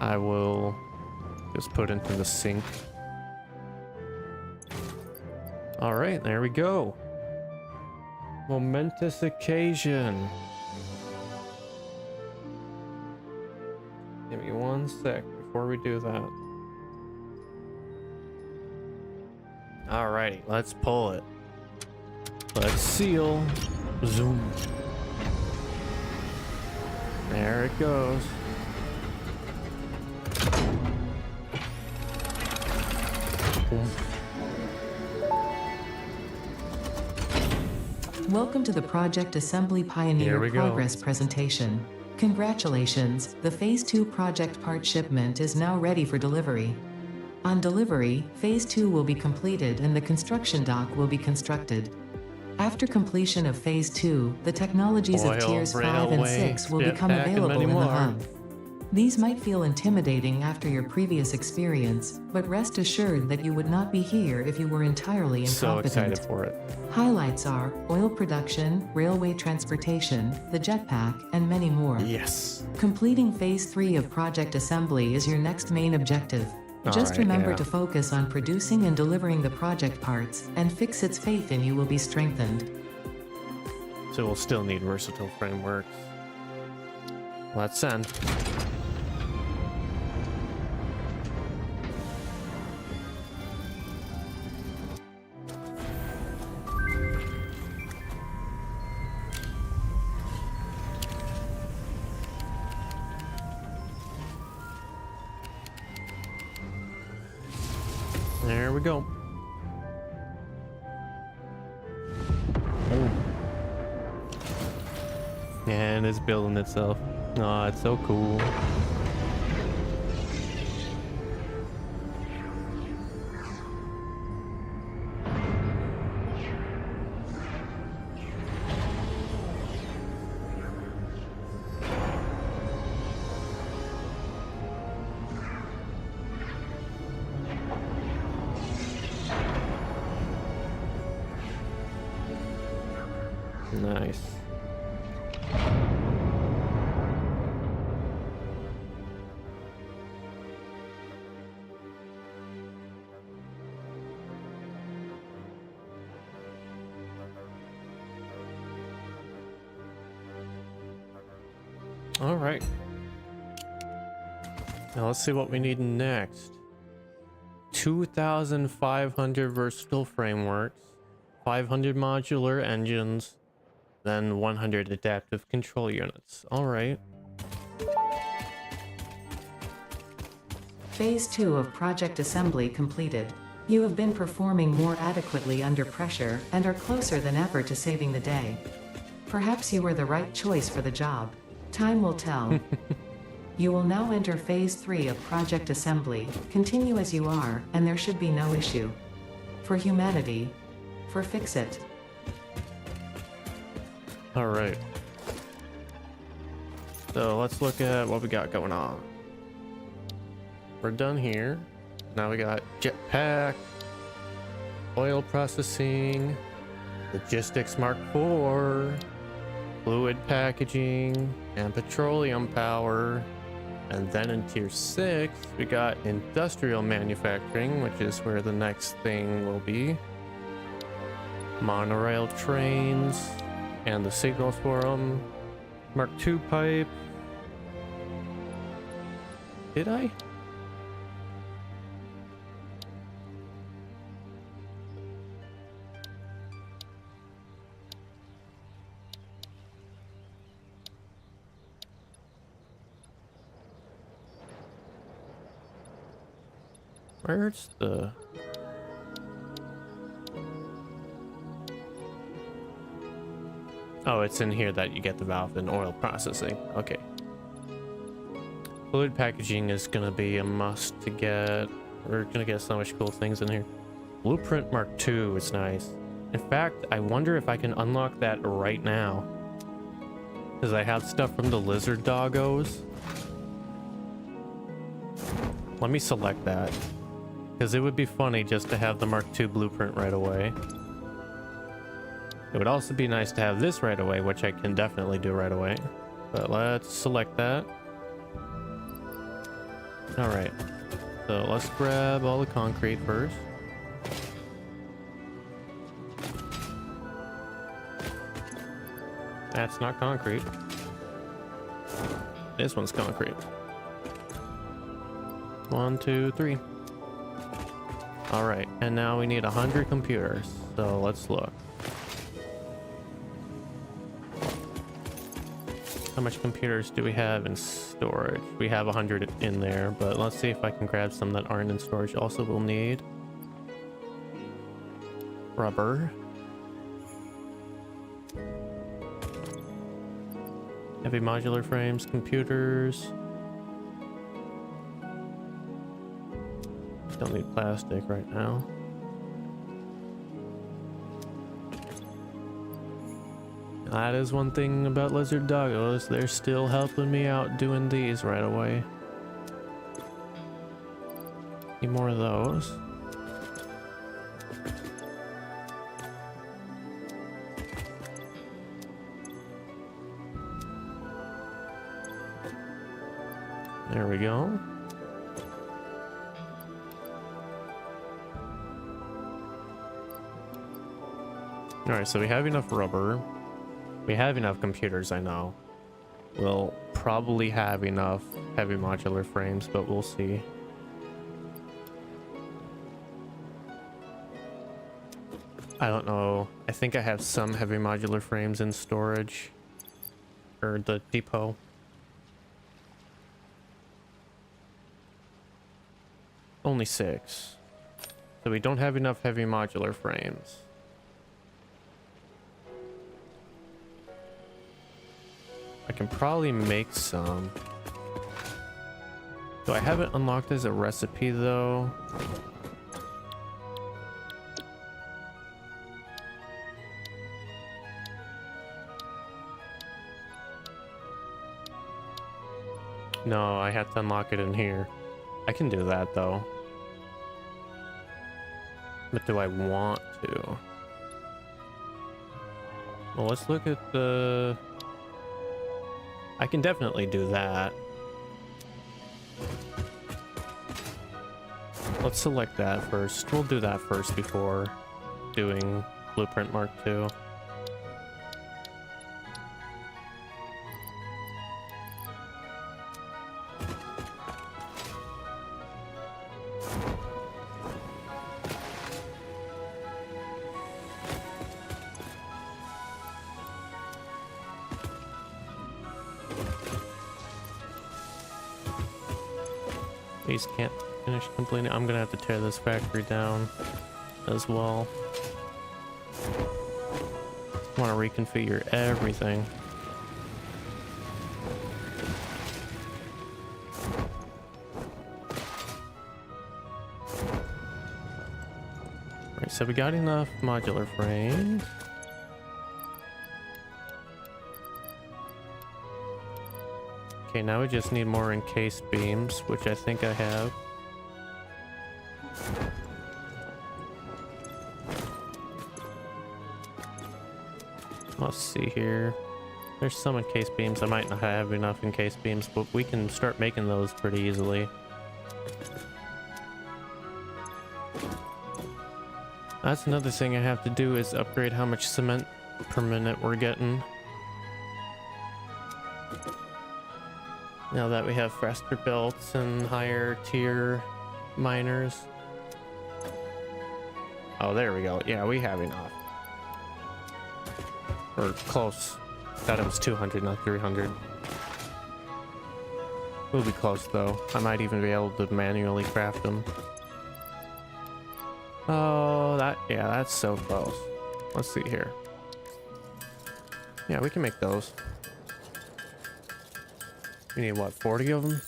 I will just put into the sink. All right, there we go. Momentous occasion. Give me 1 sec before we do that. Alrighty, let's pull it. Let's seal. Zoom. There it goes. Boom. Welcome to the Project Assembly Pioneer Progress presentation. Congratulations, the Phase 2 project part shipment is now ready for delivery. On delivery, Phase 2 will be completed and the construction dock will be constructed. After completion of Phase 2, the technologies of Tiers 5 and 6 will become available in the hub. These might feel intimidating after your previous experience, but rest assured that you would not be here if you were entirely incompetent. So excited for it. Highlights are oil production, railway transportation, the jetpack, and many more. Yes. Completing Phase 3 of Project Assembly is your next main objective. Just remember to focus on producing and delivering the project parts, and Fixit's faith in you will be strengthened. So we'll still need versatile frameworks. Let's send. There we go. And it's building itself. Oh, it's so cool. Nice. All right. Now let's see what we need next. 2,500 versatile frameworks, 500 modular engines, then 100 adaptive control units. All right. Phase 2 of Project Assembly completed. You have been performing more adequately under pressure and are closer than ever to saving the day. Perhaps you were the right choice for the job. Time will tell. You will now enter Phase 3 of Project Assembly. Continue as you are, and there should be no issue. For humanity. For Fixit. All right. So let's look at what we got going on. We're done here. Now we got jetpack, oil processing, logistics Mark IV, fluid packaging, and petroleum power. And then in tier 6, we got industrial manufacturing, which is where the next thing will be. Monorail trains, and the signals for them. Mark II pipe. Did I? Where's the... Oh, it's in here that you get the valve and oil processing. Okay. Fluid packaging is gonna be a must to get. We're gonna get so much cool things in here. Blueprint Mark II is nice. In fact, I wonder if I can unlock that right now. Because I have stuff from the lizard doggos. Let me select that. Because it would be funny just to have the Mark II blueprint right away. It would also be nice to have this right away, which I can definitely do right away. But let's select that. Alright. So let's grab all the concrete first. That's not concrete. This one's concrete. 1, 2, 3. Alright, and now we need 100 computers. So let's look. How much computers do we have in storage? We have 100 in there, but let's see if I can grab some that aren't in storage. Also, we'll need rubber. Heavy modular frames, computers. Don't need plastic right now. That is one thing about lizard doggos. They're still helping me out doing these right away. Need more of those. There we go. Alright, so we have enough rubber. We have enough computers, I know. We'll probably have enough heavy modular frames, but we'll see. I don't know. I think I have some heavy modular frames in storage. Or the depot. Only 6. So we don't have enough heavy modular frames. I can probably make some. So I have it unlocked as a recipe though. No, I have to unlock it in here. I can do that though. But do I want to? Well, let's look at the... I can definitely do that. Let's select that first. We'll do that first before doing Blueprint Mark II. These can't finish completing. I'm gonna have to tear this factory down as well. I want to reconfigure everything. Right, so we got enough modular frames. Okay, now we just need more encased beams, which I think I have. Let's see here. There's some encased beams. I might not have enough encased beams, but we can start making those pretty easily. That's another thing I have to do is upgrade how much cement per minute we're getting. Now that we have faster belts and higher tier miners. Oh, there we go. Yeah, we have enough. Or close. Thought it was 200, not 300. We'll be close though. I might even be able to manually craft them. Oh, yeah, that's so close. Let's see here. Yeah, we can make those. We need what, 40 of them?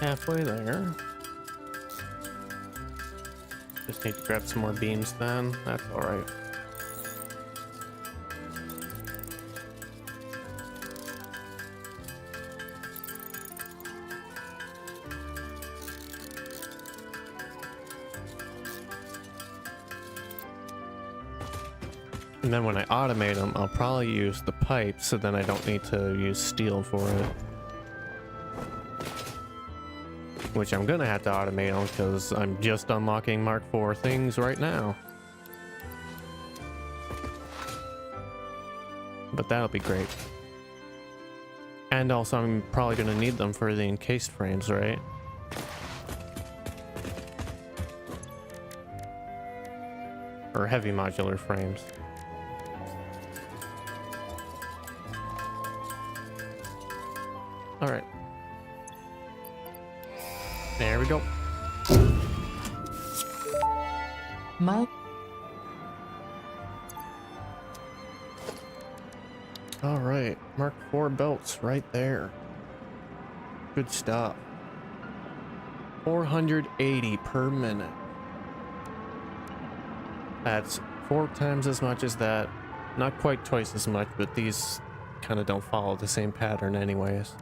halfway there. Just need to grab some more beams then. That's alright. And then when I automate them, I'll probably use the pipe so then I don't need to use steel for it. Which I'm gonna have to automate them because I'm just unlocking Mark IV things right now. But that'll be great. And also I'm probably gonna need them for the encased frames, right? Or heavy modular frames. All right. There we go. All right, Mark IV belts right there. Good stuff. 480 per minute. That's 4 times as much as that. Not quite twice as much, but these kind of don't follow the same pattern anyways.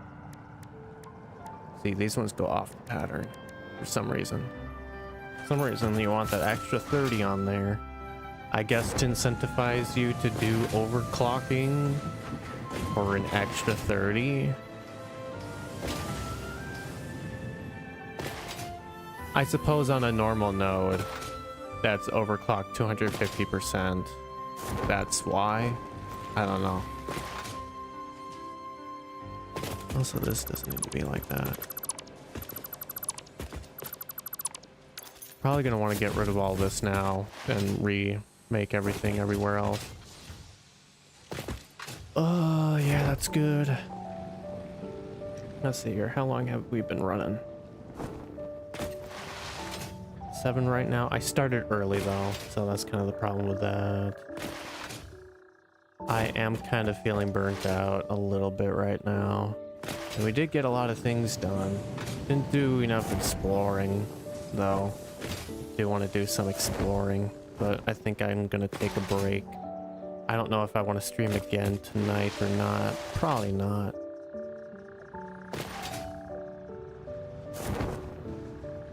See, these ones go off the pattern for some reason. For some reason you want that extra 30 on there. I guess to incentivize you to do overclocking for an extra 30. I suppose on a normal node that's overclocked 250%. That's why. I don't know. Also, this doesn't need to be like that. Probably gonna want to get rid of all this now and remake everything everywhere else. Oh, yeah, that's good. Let's see here. How long have we been running? 7 right now. I started early though, so that's kind of the problem with that. I am kind of feeling burnt out a little bit right now. And we did get a lot of things done. Didn't do enough exploring though. Do want to do some exploring, but I think I'm gonna take a break. I don't know if I want to stream again tonight or not. Probably not.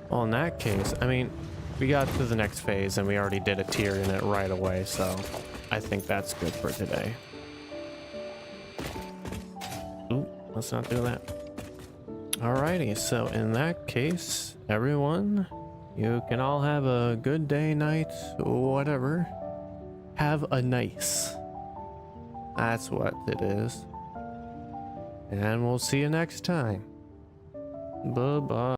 Well, in that case, I mean, we got to the next phase and we already did a tier in it right away, so I think that's good for today. Ooh, let's not do that. Alrighty, so in that case, everyone, you can all have a good day, night, whatever. Have a nice. That's what it is. And we'll see you next time. Bye-bye.